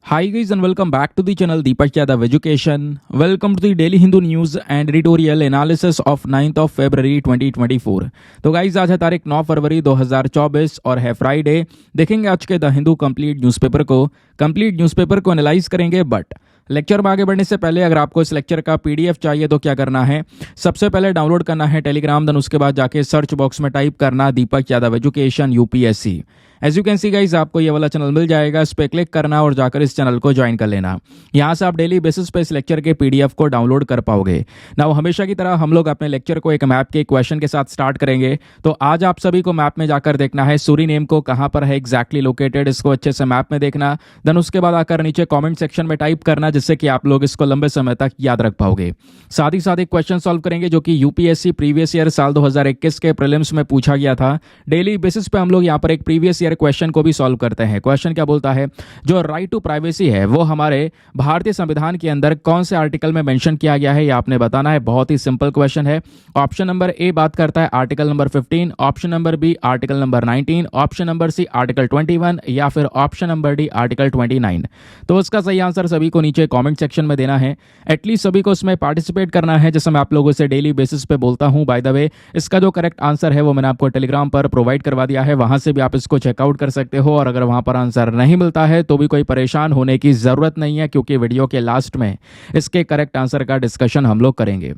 Hi guys and welcome back to the channel Deepak Yadav Education. Welcome to the Daily Hindu News and Editorial Analysis of 9th of February 2024. तो guys आज है तारीख 9 फरवरी 2024 और है Friday. देखेंगे आज के द हिंदू कंप्लीट न्यूज़पेपर को एनालाइज करेंगे। बट लेक्चर में आगे बढ़ने से पहले अगर आपको इस लेक्चर का पीडीएफ चाहिए तो क्या करना है, सबसे पहले डाउनलोड करना है टेलीग्राम, देन उसके बाद जाके सर्च बॉक्स में टाइप करना Deepak Yadav education UPSC. As you can see guys आपको ये वाला चैनल मिल जाएगा, इस पर क्लिक करना और जाकर इस चैनल को ज्वाइन कर लेना। यहाँ से आप डेली बेसिस पे इस लेक्चर के पीडीएफ को डाउनलोड कर पाओगे। नाउ हमेशा की तरह हम लोग अपने लेक्चर को एक मैप के क्वेश्चन के साथ स्टार्ट करेंगे। तो आज आप सभी को मैप में जाकर देखना है सूरीनेम को कहाँ पर है एग्जैक्टली लोकेटेड, इसको अच्छे से मैप में देखना। देन उसके बाद आकर नीचे कॉमेंट सेक्शन में टाइप करना जिससे कि आप लोग इसको लंबे समय तक याद रख पाओगे। साथ ही साथ एक क्वेश्चन सॉल्व करेंगे जो कि यूपीएससी प्रीवियस ईयर साल 2021 के प्रीलिम्स में पूछा गया था। डेली बेसिस पे हम लोग यहाँ पर एक प्रीवियस ईयर क्वेश्चन को भी सॉल्व करते हैं। क्वेश्चन क्या बोलता है, जो राइट टू प्राइवेसी है वो हमारे भारतीय संविधान के अंदर कौन से आर्टिकल में मेंशन किया गया है, ये आपने बताना है। बहुत ही सिंपल क्वेश्चन है। ऑप्शन नंबर ए बात करता है article number 15, option number B article number 19, option number C article 21 या फिर ऑप्शन नंबर डी आर्टिकल 29। तो इसका सही आंसर सभी को नीचे कमेंट सेक्शन में देना है। एटलीस्ट सभी को इसमें पार्टिसिपेट करना है, जैसे मैं आप लोगों से डेली बेसिस पे बोलता हूं। बाय द वे इसका जो करेक्ट आंसर है वो मैंने आपको टेलीग्राम पर प्रोवाइड करवा दिया है, वहां से भी आप इसको चेकआउट कर सकते हो। और अगर वहां पर आंसर नहीं मिलता है तो भी कोई परेशान होने की जरूरत नहीं है, क्योंकि वीडियो के लास्ट में इसके करेक्ट आंसर का डिस्कशन हम लोग करेंगे।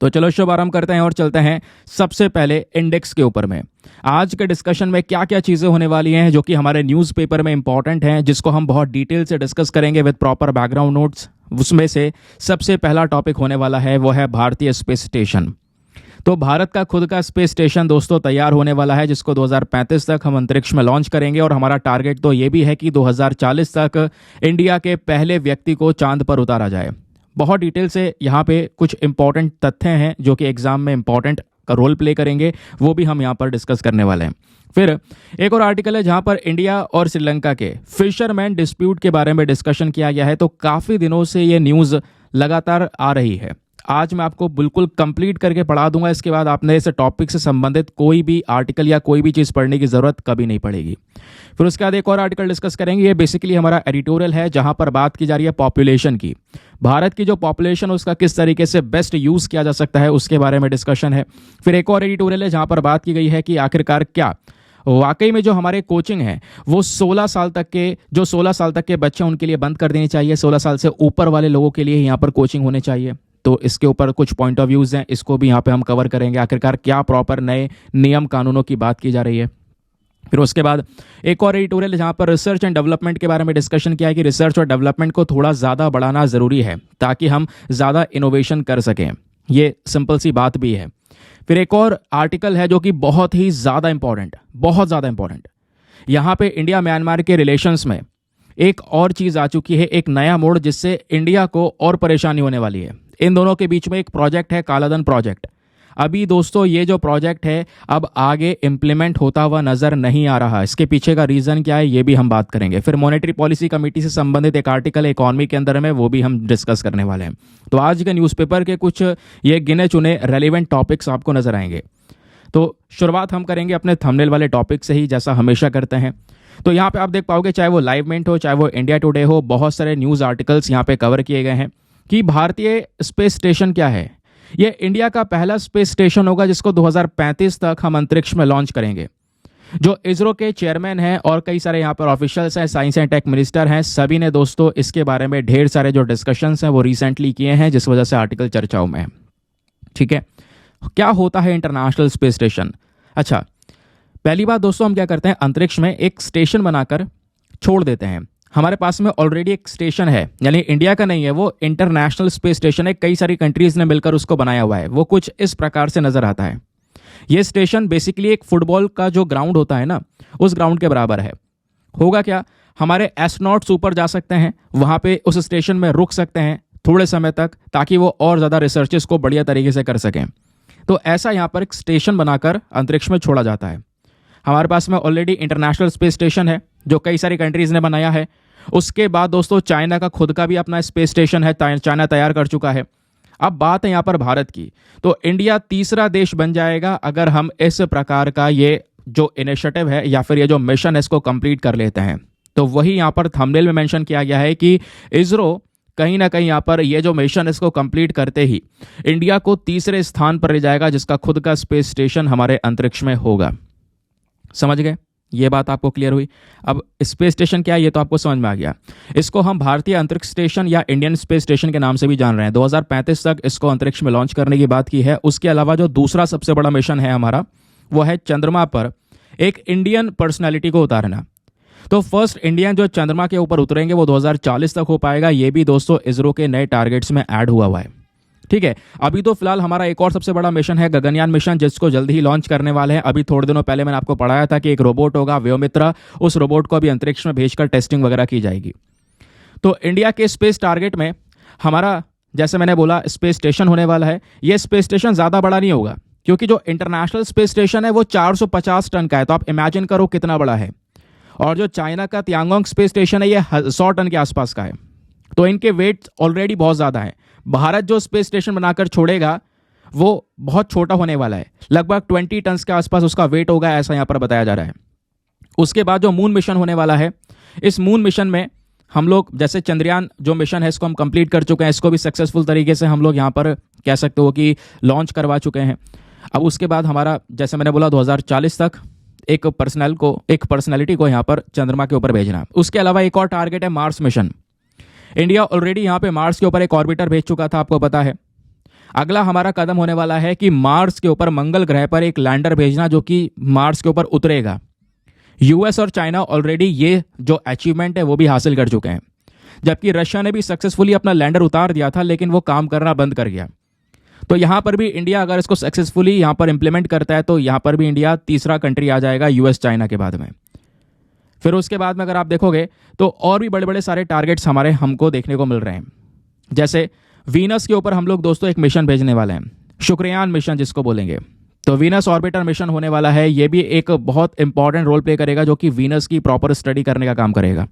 तो चलो शुभारंभ करते हैं और चलते हैं सबसे पहले इंडेक्स के ऊपर में। आज के डिस्कशन में क्या क्या चीजें होने वाली हैं जो कि हमारे न्यूज़पेपर में इंपॉर्टेंट हैं, जिसको हम बहुत डिटेल से डिस्कस करेंगे विद प्रॉपर बैकग्राउंड नोट्स। उसमें से सबसे पहला टॉपिक होने वाला है वो है भारतीय स्पेस स्टेशन। तो भारत का खुद का स्पेस स्टेशन दोस्तों तैयार होने वाला है, जिसको 2035 तक हम अंतरिक्ष में लॉन्च करेंगे। और हमारा टारगेट तो ये भी है कि 2040 तक इंडिया के पहले व्यक्ति को चांद पर उतारा जाए। बहुत डिटेल से यहाँ पे कुछ इंपॉर्टेंट तथ्य हैं जो कि एग्जाम में इंपॉर्टेंट का रोल प्ले करेंगे, वो भी हम यहाँ पर डिस्कस करने वाले हैं। फिर एक और आर्टिकल है जहाँ पर इंडिया और श्रीलंका के फिशरमैन डिस्प्यूट के बारे में डिस्कशन किया गया है। तो काफ़ी दिनों से ये न्यूज़ लगातार आ रही है। आज मैं आपको बिल्कुल कंप्लीट करके पढ़ा दूंगा, इसके बाद आपने इस टॉपिक से संबंधित कोई भी आर्टिकल या कोई भी चीज़ पढ़ने की ज़रूरत कभी नहीं पड़ेगी। फिर उसके बाद एक और आर्टिकल डिस्कस करेंगे। ये बेसिकली हमारा एडिटोरियल है जहां पर बात की जा रही है पॉपुलेशन की। भारत की जो पॉपुलेशन है उसका किस तरीके से बेस्ट यूज़ किया जा सकता है उसके बारे में डिस्कशन है। फिर एक और एडिटोरियल है जहाँ पर बात की गई है कि आखिरकार क्या वाकई में जो हमारे कोचिंग है वो 16 साल तक के बच्चे उनके लिए बंद कर देनी चाहिए, 16 साल से ऊपर वाले लोगों के लिए यहाँ पर कोचिंग होने चाहिए। तो इसके ऊपर कुछ पॉइंट ऑफ व्यूज़ हैं, इसको भी यहाँ पे हम कवर करेंगे। आखिरकार क्या प्रॉपर नए नियम कानूनों की बात की जा रही है। फिर उसके बाद एक और एडिटोरियल जहाँ पर रिसर्च एंड डेवलपमेंट के बारे में डिस्कशन किया है कि रिसर्च और डेवलपमेंट को थोड़ा ज़्यादा बढ़ाना ज़रूरी है ताकि हम ज़्यादा इनोवेशन कर सकें। ये सिंपल सी बात भी है। फिर एक और आर्टिकल है जो कि बहुत ज़्यादा इंपॉर्टेंट। यहाँ पे इंडिया म्यांमार के रिलेशंस में एक और चीज़ आ चुकी है, एक नया मोड़, जिससे इंडिया को और परेशानी होने वाली है। इन दोनों के बीच में एक प्रोजेक्ट है, कालाधन प्रोजेक्ट। अभी दोस्तों ये जो प्रोजेक्ट है अब आगे इंप्लीमेंट होता हुआ नजर नहीं आ रहा। इसके पीछे का रीजन क्या है ये भी हम बात करेंगे। फिर मॉनेटरी पॉलिसी कमेटी से संबंधित एक आर्टिकल इकोनॉमी के अंदर में, वो भी हम डिस्कस करने वाले हैं। तो आज के न्यूज़पेपर के कुछ ये गिने चुने रेलिवेंट टॉपिक्स आपको नजर आएंगे। तो शुरुआत हम करेंगे अपने थंबनेल वाले टॉपिक से ही, जैसा हमेशा करते हैं। तो यहाँ पे आप देख पाओगे, चाहे वो लाइव मिनट हो, चाहे वो इंडिया टुडे हो, बहुत सारे न्यूज़ आर्टिकल्स यहाँ पे कवर किए गए हैं कि भारतीय स्पेस स्टेशन क्या है। ये इंडिया का पहला स्पेस स्टेशन होगा जिसको 2035 तक हम अंतरिक्ष में लॉन्च करेंगे। जो इसरो के चेयरमैन हैं और कई सारे यहाँ पर ऑफिशियल्स हैं, साइंस एंड टेक मिनिस्टर हैं, सभी ने दोस्तों इसके बारे में ढेर सारे जो डिस्कशंस हैं वो रिसेंटली किए हैं, जिस वजह से आर्टिकल चर्चाओं में है। ठीक है, क्या होता है इंटरनेशनल स्पेस स्टेशन? अच्छा, पहली बात दोस्तों, हम क्या करते हैं, अंतरिक्ष में एक स्टेशन बनाकर छोड़ देते हैं। हमारे पास में ऑलरेडी एक स्टेशन है, यानी इंडिया का नहीं है, वो इंटरनेशनल स्पेस स्टेशन है। कई सारी कंट्रीज ने मिलकर उसको बनाया हुआ है। वो कुछ इस प्रकार से नजर आता है। ये स्टेशन बेसिकली एक फुटबॉल का जो ग्राउंड होता है ना, उस ग्राउंड के बराबर है। होगा क्या, हमारे एस्ट्रोनॉट्स ऊपर जा सकते हैं, वहां पे उस स्टेशन में रुक सकते हैं थोड़े समय तक, ताकि वो और ज़्यादा रिसर्चेस को बढ़िया तरीके से कर सकें। तो ऐसा यहाँ पर एक स्टेशन बनाकर अंतरिक्ष में छोड़ा जाता है। हमारे पास में ऑलरेडी इंटरनेशनल स्पेस स्टेशन है जो कई सारी कंट्रीज ने बनाया है। उसके बाद दोस्तों चाइना का खुद का भी अपना स्पेस स्टेशन है, चाइना तैयार कर चुका है। अब बात है यहाँ पर भारत की, तो इंडिया तीसरा देश बन जाएगा अगर हम इस प्रकार का ये जो इनिशिएटिव है या फिर ये जो मिशन है इसको कंप्लीट कर लेते हैं। तो वही यहाँ पर थंबनेल में मेंशन किया गया है कि इसरो कहीं ना कहीं यहाँ पर ये जो मिशन इसको कंप्लीट करते ही इंडिया को तीसरे स्थान पर ले जाएगा, जिसका खुद का स्पेस स्टेशन हमारे अंतरिक्ष में होगा। समझ गए? ये बात आपको क्लियर हुई। अब स्पेस स्टेशन क्या है ये तो आपको समझ में आ गया। इसको हम भारतीय अंतरिक्ष स्टेशन या इंडियन स्पेस स्टेशन के नाम से भी जान रहे हैं। 2035 तक इसको अंतरिक्ष में लॉन्च करने की बात की है। उसके अलावा जो दूसरा सबसे बड़ा मिशन है हमारा, वो है चंद्रमा पर एक इंडियन पर्सनैलिटी को उतारना। तो फर्स्ट इंडियन जो चंद्रमा के ऊपर उतरेंगे वो 2040 तक हो पाएगा। ये भी दोस्तों इसरो के नए टारगेट्स में ऐड हुआ है। ठीक है, अभी तो फिलहाल हमारा एक और सबसे बड़ा मिशन है गगनयान मिशन, जिसको जल्दी ही लॉन्च करने वाले हैं। अभी थोड़े दिनों पहले मैंने आपको पढ़ाया था कि एक रोबोट होगा व्योमित्रा, उस रोबोट को अभी अंतरिक्ष में भेजकर टेस्टिंग वगैरह की जाएगी। तो इंडिया के स्पेस टारगेट में हमारा, जैसे मैंने बोला, स्पेस स्टेशन होने वाला है। ये स्पेस स्टेशन ज़्यादा बड़ा नहीं होगा, क्योंकि जो इंटरनेशनल स्पेस स्टेशन है वो 450 टन का है। तो आप इमेजिन करो कितना बड़ा है। और जो चाइना का तियांगोंग स्पेस स्टेशन है ये 100 टन के आसपास का है। तो इनके वेट ऑलरेडी बहुत ज़्यादा है। भारत जो स्पेस स्टेशन बनाकर छोड़ेगा वो बहुत छोटा होने वाला है, लगभग 20 टन के आसपास उसका वेट होगा, ऐसा यहाँ पर बताया जा रहा है। उसके बाद जो मून मिशन होने वाला है, इस मून मिशन में हम लोग, जैसे चंद्रयान जो मिशन है इसको हम कंप्लीट कर चुके हैं, इसको भी सक्सेसफुल तरीके से हम लोग यहाँ पर कह सकते हो कि लॉन्च करवा चुके हैं। अब उसके बाद हमारा, जैसे मैंने बोला, 2040 तक एक पर्सनैलिटी को यहाँ पर चंद्रमा के ऊपर भेजना। उसके अलावा एक और टारगेट है मार्स मिशन। इंडिया ऑलरेडी यहाँ पे मार्स के ऊपर एक ऑर्बिटर भेज चुका था, आपको पता है। अगला हमारा कदम होने वाला है कि मार्स के ऊपर, मंगल ग्रह पर एक लैंडर भेजना जो कि मार्स के ऊपर उतरेगा। यूएस और चाइना ऑलरेडी ये जो अचीवमेंट है वो भी हासिल कर चुके हैं, जबकि रशिया ने भी सक्सेसफुली अपना लैंडर उतार दिया था, लेकिन वो काम करना बंद कर गया। तो यहाँ पर भी इंडिया अगर इसको सक्सेसफुली यहाँ पर इंप्लीमेंट करता है तो यहाँ पर भी इंडिया तीसरा कंट्री आ जाएगा यूएस चाइना के बाद में। फिर उसके बाद में अगर आप देखोगे तो और भी बड़े बड़े सारे टारगेट्स हमको देखने को मिल रहे हैं। जैसे वीनस के ऊपर हम लोग दोस्तों एक मिशन भेजने वाले हैं, शुक्रयान मिशन जिसको बोलेंगे। तो वीनस ऑर्बिटर मिशन होने वाला है। ये भी एक बहुत इंपॉर्टेंट रोल प्ले करेगा, जो कि वीनस की प्रॉपर स्टडी करने का काम करेगा।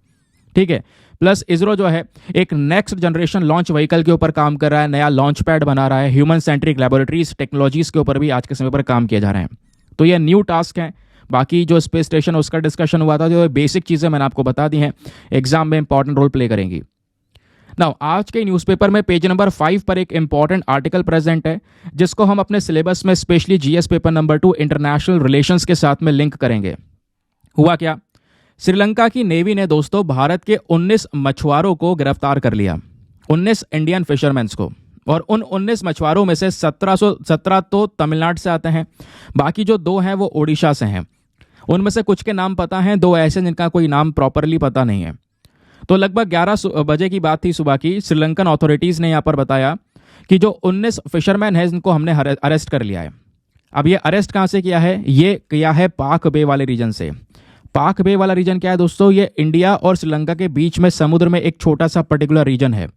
ठीक है, प्लस इसरो जो है एक नेक्स्ट जनरेशन लॉन्च व्हीकल के ऊपर काम कर रहा है, नया लॉन्च पैड बना रहा है, ह्यूमन सेंट्रिक लेबोरेटरीज टेक्नोलॉजीज के ऊपर भी आज के समय पर काम किए जा रहे हैं। तो ये न्यू टास्क है। बाकी जो स्पेस स्टेशन उसका डिस्कशन हुआ था, जो बेसिक चीज़ें मैंने आपको बता दी हैं, एग्जाम में इंपॉर्टेंट रोल प्ले करेंगी। नाउ आज के न्यूज़पेपर में पेज नंबर 5 पर एक इंपॉर्टेंट आर्टिकल प्रेजेंट है, जिसको हम अपने सिलेबस में specially GS paper number 2 international relations के साथ में लिंक करेंगे। हुआ क्या, श्रीलंका की नेवी ने दोस्तों भारत के 19 मछुआरों को गिरफ्तार कर लिया, 19 इंडियन फिशरमैन्स को। और उन 19 मछुआरों में से 17 तो तमिलनाडु से आते हैं, बाकी जो 2 हैं वो ओडिशा से हैं। उनमें से कुछ के नाम पता हैं, 2 ऐसे जिनका कोई नाम प्रॉपरली पता नहीं है। तो लगभग 11 बजे की बात थी सुबह की। श्रीलंकन अथॉरिटीज़ ने यहाँ पर बताया कि जो 19 फिशरमैन हैं जिनको हमने अरेस्ट कर लिया है। अब ये अरेस्ट कहाँ से किया है? ये किया है पाक बे वाले रीजन से। पाक बे वाला रीजन क्या है दोस्तों? ये इंडिया और श्रीलंका के बीच में समुद्र में एक छोटा सा पर्टिकुलर रीजन है,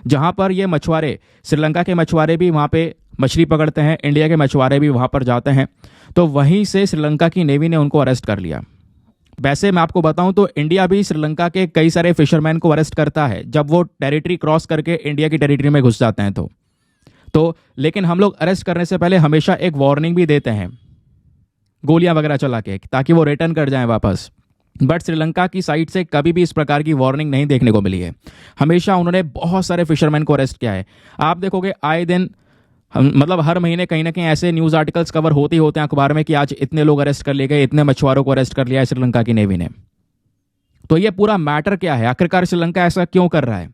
जहाँ पर ये मछुआरे, श्रीलंका के मछुआरे भी वहाँ पे मछली पकड़ते हैं, इंडिया के मछुआरे भी वहाँ पर जाते हैं। तो वहीं से श्रीलंका की नेवी ने उनको अरेस्ट कर लिया। वैसे मैं आपको बताऊं तो इंडिया भी श्रीलंका के कई सारे फिशरमैन को अरेस्ट करता है जब वो टेरिटरी क्रॉस करके इंडिया की टेरिटरी में घुस जाते हैं तो लेकिन हम लोग अरेस्ट करने से पहले हमेशा एक वार्निंग भी देते हैं, गोलियां वगैरह चला के, ताकि वो रिटर्न कर जाएं वापस। बट श्रीलंका की साइड से कभी भी इस प्रकार की वार्निंग नहीं देखने को मिली है। हमेशा उन्होंने बहुत सारे फिशरमैन को अरेस्ट किया है। आप देखोगे आए दिन, मतलब हर महीने कहीं ना कहीं ऐसे न्यूज़ आर्टिकल्स कवर होते ही होते हैं अखबार में कि आज इतने लोग अरेस्ट कर लिए गए, इतने मछुआरों को अरेस्ट कर लिया है श्रीलंका की नेवी ने। तो ये पूरा मैटर क्या है, आखिरकार श्रीलंका ऐसा क्यों कर रहा है,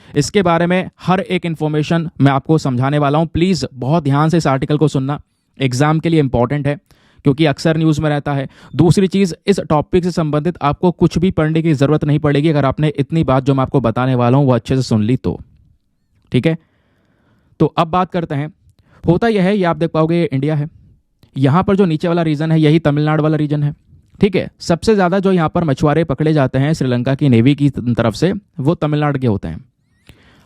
इसके बारे में हर एक इन्फॉर्मेशन मैं आपको समझाने वाला हूँ। प्लीज़ बहुत ध्यान से इस आर्टिकल को सुनना, एग्जाम के लिए इंपॉर्टेंट है क्योंकि अक्सर न्यूज़ में रहता है। दूसरी चीज़, इस टॉपिक से संबंधित आपको कुछ भी पढ़ने की ज़रूरत नहीं पड़ेगी अगर आपने इतनी बात जो मैं आपको बताने वाला हूँ वो अच्छे से सुन ली तो। ठीक है, तो अब बात करते हैं। होता यह है, ये आप देख पाओगे, ये इंडिया है। यहाँ पर जो नीचे वाला रीजन है यही तमिलनाडु वाला रीजन है। ठीक है, सबसे ज़्यादा जो यहाँ पर मछुआरे पकड़े जाते हैं श्रीलंका की नेवी की तरफ से वो तमिलनाडु के होते हैं।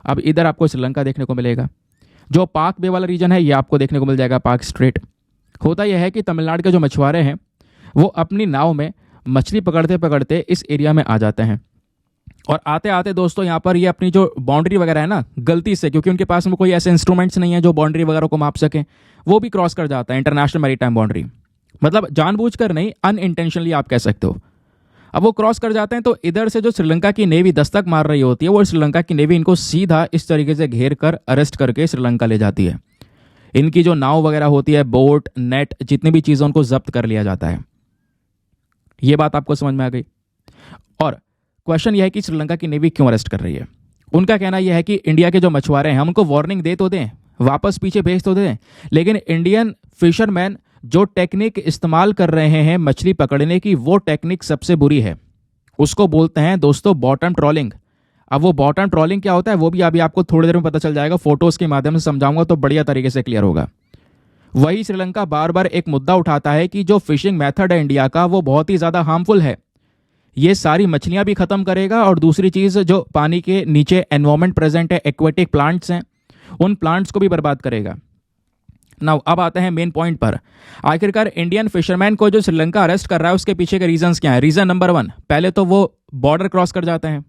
अब इधर आपको श्रीलंका देखने को मिलेगा। जो पाक बे वाला रीजन है ये आपको देखने को मिल जाएगा, पाक स्ट्रेट। होता यह है कि तमिलनाडु के जो मछुआरे हैं वो अपनी नाव में मछली पकड़ते पकड़ते इस एरिया में आ जाते हैं और आते आते दोस्तों यहाँ पर ये अपनी जो बाउंड्री वगैरह है ना, गलती से, क्योंकि उनके पास में कोई ऐसे इंस्ट्रूमेंट्स नहीं है जो बाउंड्री वगैरह को माप सकें, वो भी क्रॉस कर जाता है इंटरनेशनल मैरीटाइम बाउंड्री। मतलब जानबूझकर नहीं, अनइंटेंशनली आप कह सकते हो। अब वो क्रॉस कर जाते हैं तो इधर से जो श्रीलंका की नेवी दस्तक मार रही होती है वो श्रीलंका की नेवी इनको सीधा इस तरीके से घेर कर अरेस्ट करके श्रीलंका ले जाती है। इनकी जो नाव वगैरह होती है, बोट, नेट, जितनी भी चीज़ें उनको जब्त कर लिया जाता है। ये बात आपको समझ में आ गई। और क्वेश्चन यह है कि श्रीलंका की नेवी क्यों अरेस्ट कर रही है। उनका कहना यह है कि इंडिया के जो मछुआरे हैं हम उनको वार्निंग दे तो दें, वापस पीछे भेज तो दें, लेकिन इंडियन फिशरमैन जो टेक्निक इस्तेमाल कर रहे हैं मछली पकड़ने की, वो टेक्निक सबसे बुरी है। उसको बोलते हैं दोस्तों बॉटम ट्रॉलिंग। अब वो बॉटम ट्रॉलिंग क्या होता है वो भी अभी आपको थोड़ी देर में पता चल जाएगा, फोटोज के माध्यम से समझाऊंगा तो बढ़िया तरीके से क्लियर होगा। वही श्रीलंका बार बार एक मुद्दा उठाता है कि जो फिशिंग मेथड है इंडिया का वो बहुत ही ज़्यादा हार्मफुल है, ये सारी मछलियां भी खत्म करेगा, और दूसरी चीज़ जो पानी के नीचे एनवायरमेंट प्रेजेंट है, एक्वेटिक प्लांट्स हैं, उन प्लांट्स को भी बर्बाद करेगा। नाउ अब आते हैं मेन पॉइंट पर। आखिरकार इंडियन फिशरमैन को जो श्रीलंका अरेस्ट कर रहा है उसके पीछे के रीजंस क्या है। रीजन नंबर 1, पहले तो वो बॉर्डर क्रॉस कर जाते हैं,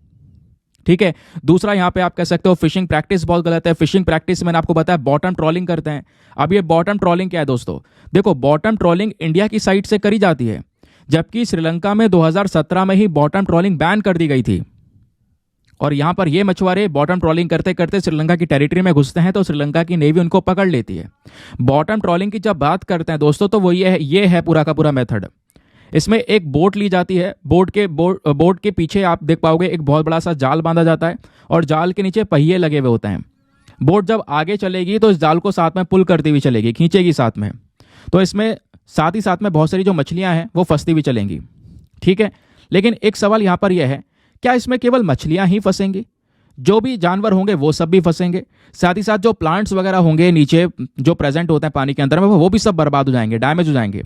ठीक है। दूसरा, यहाँ पे आप कह सकते हो फिशिंग प्रैक्टिस बहुत गलत है। फिशिंग प्रैक्टिस मैंने आपको बताया बॉटम ट्रॉलिंग करते हैं। अब ये बॉटम ट्रॉलिंग क्या है दोस्तों, देखो बॉटम ट्रॉलिंग इंडिया की साइड से करी जाती है, जबकि श्रीलंका में 2017 में ही बॉटम ट्रॉलिंग बैन कर दी गई थी। और यहाँ पर ये मछुआरे बॉटम ट्रॉलिंग करते करते श्रीलंका की टेरिटरी में घुसते हैं तो श्रीलंका की नेवी उनको पकड़ लेती है। बॉटम ट्रॉलिंग की जब बात करते हैं दोस्तों तो वो ये है पूरा का पूरा मेथड। इसमें एक बोट ली जाती है, बोट के पीछे आप देख पाओगे एक बहुत बड़ा सा जाल बांधा जाता है और जाल के नीचे पहिए लगे हुए होते हैं। बोट जब आगे चलेगी तो इस जाल को साथ में पुल करती हुई चलेगी, खींचेगी साथ में, तो इसमें साथ ही साथ में बहुत सारी जो मछलियां हैं वो फंसती हुई चलेंगी, ठीक है। लेकिन एक सवाल यहाँ पर यह है, क्या इसमें केवल मछलियां ही फंसेंगी? जो भी जानवर होंगे वो सब भी फंसेंगे, साथ ही साथ जो प्लांट्स वगैरह होंगे नीचे जो प्रेजेंट होते हैं पानी के अंदर में वो भी सब बर्बाद हो जाएंगे, डैमेज हो जाएंगे।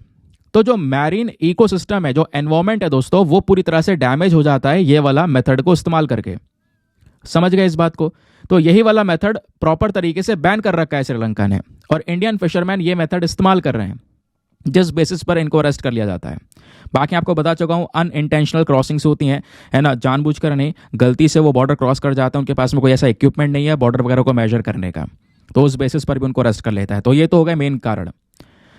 तो जो मैरीन इकोसिस्टम है, जो एनवायरमेंट है दोस्तों, वो पूरी तरह से डैमेज हो जाता है ये वाला मेथड को इस्तेमाल करके। समझ गए इस बात को? तो यही वाला मेथड प्रॉपर तरीके से बैन कर रखा है श्रीलंका ने, और इंडियन फिशरमैन ये मेथड इस्तेमाल कर रहे हैं, जिस बेसिस पर इनको अरेस्ट कर लिया जाता है। बाकी आपको बता चुका हूँ अनइंटेंशनल क्रॉसिंग्स होती हैं, है ना, जानबूझकर नहीं, गलती से वो बॉर्डर क्रॉस कर जाते हैं, उनके पास में कोई ऐसा इक्विपमेंट नहीं है बॉर्डर वगैरह को मेजर करने का, तो उस बेसिस पर भी उनको अरेस्ट कर लेता है। तो ये तो हो गया मेन कारण।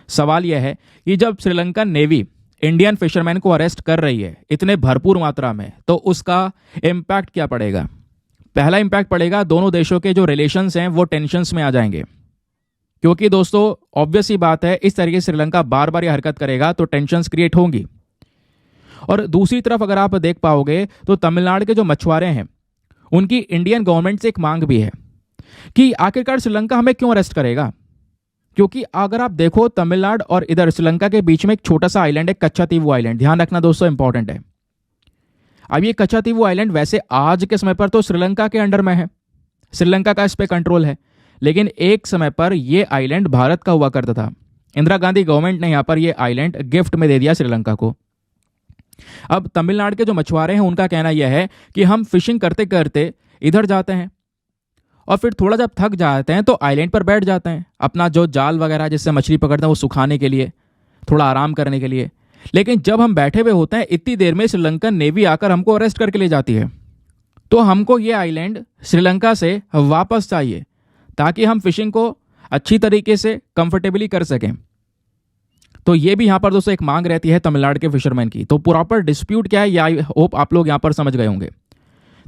सवाल यह है कि जब श्रीलंकन नेवी इंडियन फिशरमैन को अरेस्ट कर रही है इतने भरपूर मात्रा में, तो उसका इम्पैक्ट क्या पड़ेगा? पहला इम्पैक्ट पड़ेगा दोनों देशों के जो रिलेशंस हैं वो टेंशंस में आ जाएंगे, क्योंकि दोस्तों ऑब्वियस ही बात है इस तरीके से श्रीलंका बार बार ये हरकत करेगा तो टेंशंस क्रिएट होंगी। और दूसरी तरफ अगर आप देख पाओगे तो तमिलनाडु के जो मछुआरे हैं उनकी इंडियन गवर्नमेंट से एक मांग भी है कि आखिरकार श्रीलंका हमें क्यों अरेस्ट करेगा, क्योंकि अगर आप देखो तमिलनाडु और इधर श्रीलंका के बीच में एक छोटा सा आइलैंड है, कच्चातीवू आइलैंड। ध्यान रखना दोस्तों, इंपॉर्टेंट है। अब ये कच्चातीवू आइलैंड वैसे आज के समय पर तो श्रीलंका के अंडर में है, श्रीलंका का इस पे कंट्रोल है, लेकिन एक समय पर यह आइलैंड भारत का हुआ करता था। इंदिरा गांधी गवर्नमेंट ने यहां पर यह आइलैंड गिफ्ट में दे दिया श्रीलंका को। अब तमिलनाडु के जो मछुआरे हैं उनका कहना यह है कि हम फिशिंग करते करते इधर जाते हैं और फिर थोड़ा जब थक जाते हैं तो आइलैंड पर बैठ जाते हैं, अपना जो जाल वगैरह जिससे मछली पकड़ते हैं वो सुखाने के लिए, थोड़ा आराम करने के लिए। लेकिन जब हम बैठे हुए होते हैं इतनी देर में श्रीलंकन नेवी आकर हमको अरेस्ट करके ले जाती है, तो हमको ये आइलैंड श्रीलंका से वापस चाहिए ताकि हम फिशिंग को अच्छी तरीके से कंफर्टेबली कर सकें। तो ये भी यहाँ पर दोस्तों एक मांग रहती है तमिलनाडु के फिशरमैन की। तो प्रॉपर डिस्प्यूट क्या है ये आई होप आप लोग यहाँ पर समझ गए होंगे।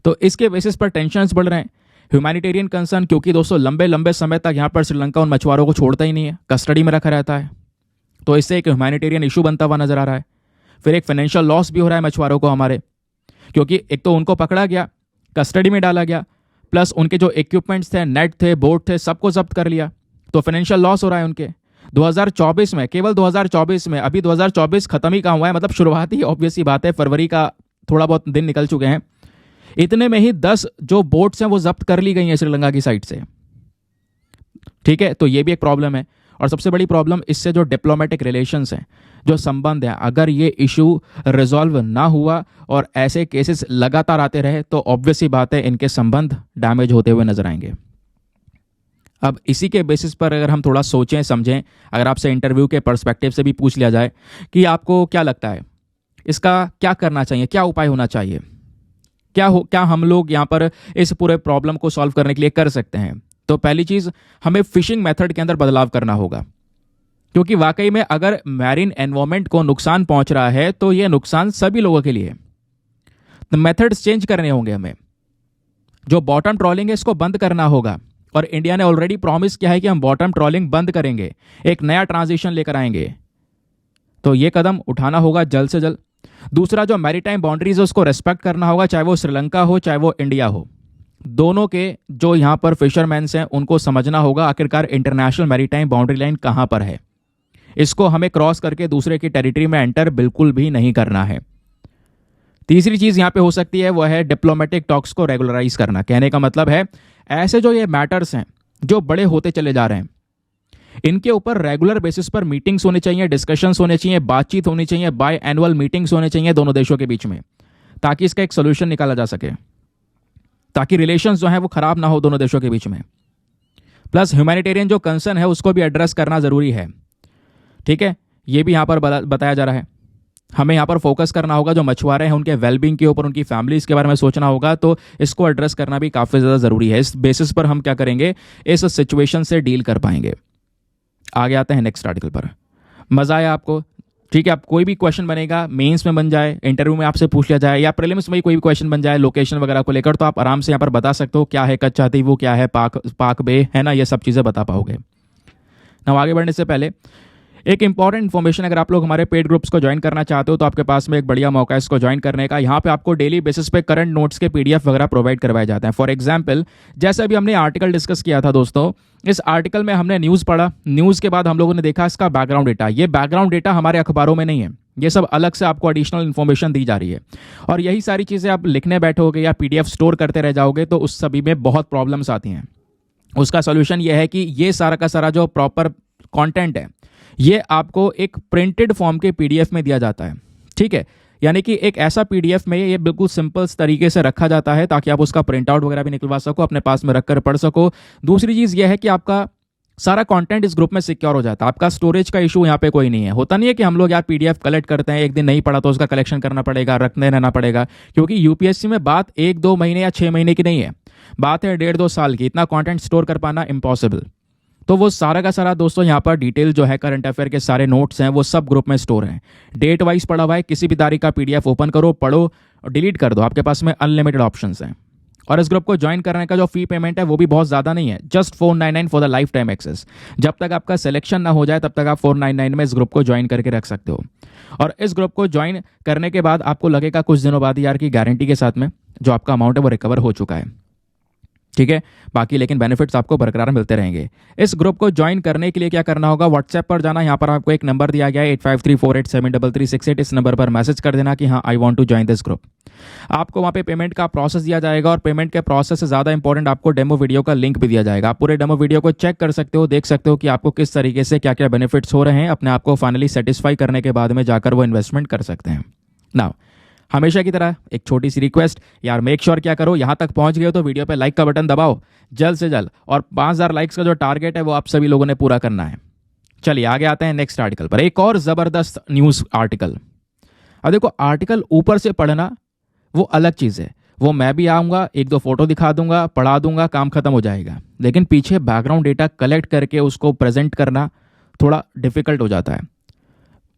तो इसके बेसिस पर टेंशन्स बढ़ रहे हैं, ह्यूमैनिटेरियन कंसर्न, क्योंकि दोस्तों लंबे लंबे समय तक यहाँ पर श्रीलंका उन मछुआरों को छोड़ता ही नहीं है, कस्टडी में रखा रहता है, तो इससे एक ह्यूमैनिटेरियन इशू बनता हुआ नजर आ रहा है। फिर एक फाइनेंशियल लॉस भी हो रहा है मछुआरों को हमारे, क्योंकि एक तो उनको पकड़ा गया, कस्टडी में डाला गया, प्लस उनके जो इक्विपमेंट्स थे, नेट थे, बोट थे, सबको जब्त कर लिया, तो फाइनेंशियल लॉस हो रहा है उनके। 2024 में, केवल 2024 में, अभी 2024 खत्म ही कहाँ हुआ है, मतलब शुरुआत ही, ऑब्वियस ही बात है, फरवरी का थोड़ा बहुत दिन निकल चुके हैं, इतने में ही 10 जो बोट्स हैं वो जब्त कर ली गई हैं श्रीलंका की साइड से। ठीक है, तो ये भी एक प्रॉब्लम है। और सबसे बड़ी प्रॉब्लम इससे जो डिप्लोमेटिक रिलेशंस हैं, जो संबंध हैं, अगर ये इशू रिजॉल्व ना हुआ और ऐसे केसेस लगातार आते रहे तो ऑब्वियस ही बात है इनके संबंध डैमेज होते हुए नजर आएंगे। अब इसी के बेसिस पर अगर हम थोड़ा सोचें समझें, अगर आपसे इंटरव्यू के पर्सपेक्टिव से भी पूछ लिया जाए कि आपको क्या लगता है इसका क्या करना चाहिए, क्या उपाय होना चाहिए, क्या हम लोग यहाँ पर इस पूरे प्रॉब्लम को सॉल्व करने के लिए कर सकते हैं, तो पहली चीज हमें फिशिंग मेथड के अंदर बदलाव करना होगा। क्योंकि वाकई में अगर मैरीन एनवायरनमेंट को नुकसान पहुंच रहा है तो यह नुकसान सभी लोगों के लिए, तो मेथड्स चेंज करने होंगे हमें। जो बॉटम ट्रॉलिंग है इसको बंद करना होगा, और इंडिया ने ऑलरेडी प्रॉमिस किया है कि हम बॉटम ट्रॉलिंग बंद करेंगे, एक नया ट्रांजिशन लेकर आएंगे। तो ये कदम उठाना होगा जल्द से जल्द। दूसरा, जो मैरीटाइम बाउंड्रीज है उसको रेस्पेक्ट करना होगा, चाहे वो श्रीलंका हो चाहे वो इंडिया हो। दोनों के जो यहाँ पर फिशरमैन्स हैं उनको समझना होगा आखिरकार इंटरनेशनल मैरीटाइम बाउंड्री लाइन कहाँ पर है। इसको हमें क्रॉस करके दूसरे की टेरिटरी में एंटर बिल्कुल भी नहीं करना है। तीसरी चीज यहां पे हो सकती है वो है डिप्लोमेटिक टॉक्स को रेगुलराइज करना। कहने का मतलब है ऐसे जो ये मैटर्स हैं जो बड़े होते चले जा रहे हैं, इनके ऊपर रेगुलर बेसिस पर मीटिंग्स होने चाहिए, डिस्कशंस होने चाहिए, बातचीत होनी चाहिए, बाय एनुअल मीटिंग्स होने चाहिए दोनों देशों के बीच में, ताकि इसका एक सोल्यूशन निकाला जा सके, ताकि रिलेशंस जो है वो खराब ना हो दोनों देशों के बीच में। प्लस ह्यूमैनिटेरियन जो कंसर्न है उसको भी एड्रेस करना जरूरी है। ठीक है, ये भी यहां पर बताया जा रहा है। हमें यहाँ पर फोकस करना होगा, जो मछुआरे हैं उनके वेलबींग के ऊपर, उनकी फैमिलीज के बारे में सोचना होगा। तो इसको एड्रेस करना भी काफ़ी ज़्यादा ज़रूरी है। इस बेसिस पर हम क्या करेंगे, इस सिचुएशन से डील कर पाएंगे। आगे आते हैं नेक्स्ट आर्टिकल पर। मज़ा आया आपको? ठीक है, आप कोई भी क्वेश्चन बनेगा, मेंस में बन जाए, इंटरव्यू में आपसे पूछ लिया जाए, या प्रीलिम्स में ही कोई भी क्वेश्चन बन जाए लोकेशन वगैरह को लेकर, तो आप आराम से यहाँ पर बता सकते हो क्या है कच्चा दीवू, क्या है पाक बे, है ना, ये सब चीज़ें बता पाओगे ना। आगे बढ़ने से पहले एक इंपॉर्टेंट इन्फॉर्मेशन, अगर आप लोग हमारे पेड ग्रुप्स को ज्वाइन करना चाहते हो तो आपके पास में एक बढ़िया मौका है इसको ज्वाइन करने का। यहाँ पे आपको डेली बेसिस पे करंट नोट्स के पीडीएफ वगैरह प्रोवाइड करवाए जाते हैं। फॉर एग्जांपल, जैसे अभी हमने आर्टिकल डिस्कस किया था दोस्तों, इस आर्टिकल में हमने न्यूज़ पढ़ा, न्यूज़ के बाद हम लोगों ने देखा इसका बैकग्राउंड डेटा। ये बैकग्राउंड डेटा हमारे अखबारों में नहीं है, ये सब अलग से आपको एडिशनल इन्फॉर्मेशन दी जा रही है। और यही सारी चीज़ें आप लिखने बैठोगे या पीडीएफ स्टोर करते रह जाओगे तो उस सभी में बहुत प्रॉब्लम्स आती हैं। उसका सोल्यूशन ये है कि ये सारा का सारा जो प्रॉपर कॉन्टेंट है ये आपको एक प्रिंटेड फॉर्म के पीडीएफ में दिया जाता है। ठीक है, यानी कि एक ऐसा पीडीएफ में ये बिल्कुल सिंपल तरीके से रखा जाता है ताकि आप उसका प्रिंट आउट वगैरह भी निकलवा सको, अपने पास में रखकर पढ़ सको। दूसरी चीज़ ये है कि आपका सारा कंटेंट इस ग्रुप में सिक्योर हो जाता है, आपका स्टोरेज का इशू यहाँ पे कोई नहीं है। होता नहीं है कि हम लोग यार पीडीएफ कलेक्ट करते हैं, एक दिन नहीं पढ़ा तो उसका कलेक्शन करना पड़ेगा, रखने रहना पड़ेगा, क्योंकि यूपीएससी में बात 1-2 महीने या 6 महीने की नहीं है, बात है 1.5-2 साल की। इतना कंटेंट स्टोर कर पाना इम्पॉसिबल। तो वो सारा का सारा दोस्तों यहाँ पर डिटेल जो है करंट अफेयर के सारे नोट्स हैं वो सब ग्रुप में स्टोर हैं, डेट वाइज पढ़ा हुआ है। किसी भी तारीख का पीडीएफ ओपन करो, पढ़ो और डिलीट कर दो, आपके पास में अनलिमिटेड ऑप्शंस हैं। और इस ग्रुप को ज्वाइन करने का जो फी पेमेंट है वो भी बहुत ज़्यादा नहीं है, just 499 for the lifetime access. जब तक आपका सिलेक्शन ना हो जाए तब तक आप 499 में इस ग्रुप को ज्वाइन करके रख सकते हो। और इस ग्रुप को ज्वाइन करने के बाद आपको लगेगा कुछ दिनों बाद यार की गारंटी के साथ में जो आपका अमाउंट है वो रिकवर हो चुका है। ठीक है, बाकी लेकिन बेनिफिट्स आपको बरकरार मिलते रहेंगे। इस ग्रुप को ज्वाइन करने के लिए क्या करना होगा, व्हाट्सएप पर जाना, यहाँ पर आपको एक नंबर दिया गया है 8534873368। इस नंबर पर मैसेज कर देना कि हाँ I want to join this group. आपको वहाँ पे पेमेंट का प्रोसेस दिया जाएगा, और पेमेंट के प्रोसेस से ज़्यादा इंपॉर्टेंट आपको डेमो वीडियो का लिंक भी दिया जाएगा। आप पूरे डेमो वीडियो को चेक कर सकते हो, देख सकते हो कि आपको किस तरीके से क्या क्या बेनिफिट्स हो रहे हैं। अपने आप को फाइनली सेटिस्फाई करने के बाद में जाकर वो इन्वेस्टमेंट कर सकते हैं। नाउ हमेशा की तरह एक छोटी सी रिक्वेस्ट, यार मेक श्योर क्या करो, यहाँ तक पहुँच गए हो तो वीडियो पे लाइक का बटन दबाओ जल्द से जल्द, और 5000 लाइक्स का जो टारगेट है वो आप सभी लोगों ने पूरा करना है। चलिए आगे आते हैं नेक्स्ट आर्टिकल पर, एक और ज़बरदस्त न्यूज़ आर्टिकल। अब देखो, आर्टिकल ऊपर से पढ़ना वो अलग चीज़ है, वो मैं भी आऊँगा, 1-2 फोटो दिखा दूंगा, पढ़ा दूंगा, काम खत्म हो जाएगा। लेकिन पीछे बैकग्राउंड डेटा कलेक्ट करके उसको प्रेजेंट करना थोड़ा डिफिकल्ट हो जाता है।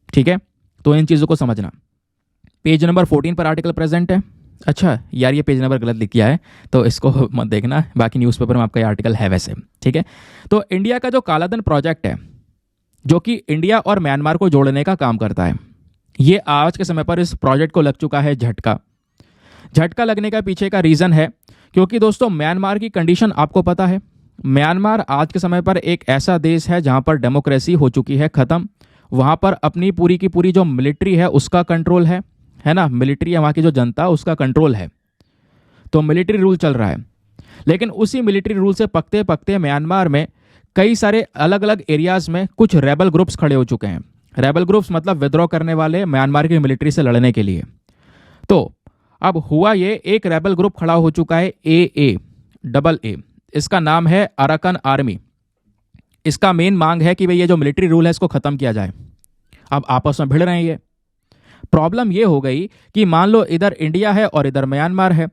ठीक है, तो इन चीज़ों को समझना। पेज नंबर 14 पर आर्टिकल प्रेजेंट है। अच्छा यार, ये पेज नंबर गलत लिख किया है तो इसको मत देखना, बाकी न्यूज़पेपर में आपका ये आर्टिकल है वैसे। ठीक है, तो इंडिया का जो कालाधन प्रोजेक्ट है जो कि इंडिया और म्यांमार को जोड़ने का काम करता है, ये आज के समय पर इस प्रोजेक्ट को लग चुका है झटका। झटका लगने का पीछे का रीज़न है क्योंकि दोस्तों म्यांमार की कंडीशन आपको पता है। म्यांमार आज के समय पर एक ऐसा देश है जहाँ पर डेमोक्रेसी हो चुकी है ख़त्म। वहाँ पर अपनी पूरी की पूरी जो मिलिट्री है उसका कंट्रोल है ना, मिलिट्री है वहाँ की जो जनता उसका कंट्रोल है, तो मिलिट्री रूल चल रहा है। लेकिन उसी मिलिट्री रूल से पकते पकते म्यांमार में कई सारे अलग अलग एरियाज में कुछ रेबल ग्रुप्स खड़े हो चुके हैं। रेबल ग्रुप्स मतलब विद्रोह करने वाले म्यांमार की मिलिट्री से लड़ने के लिए। तो अब हुआ ये, एक रेबल ग्रुप खड़ा हो चुका है AA, इसका नाम है अराकन आर्मी। इसका मेन मांग है कि भाई ये जो मिलिट्री रूल है इसको खत्म किया जाए। अब आपस में भिड़ रहे हैं। ये प्रॉब्लम ये हो गई कि मान लो इधर इंडिया है और इधर म्यांमार है।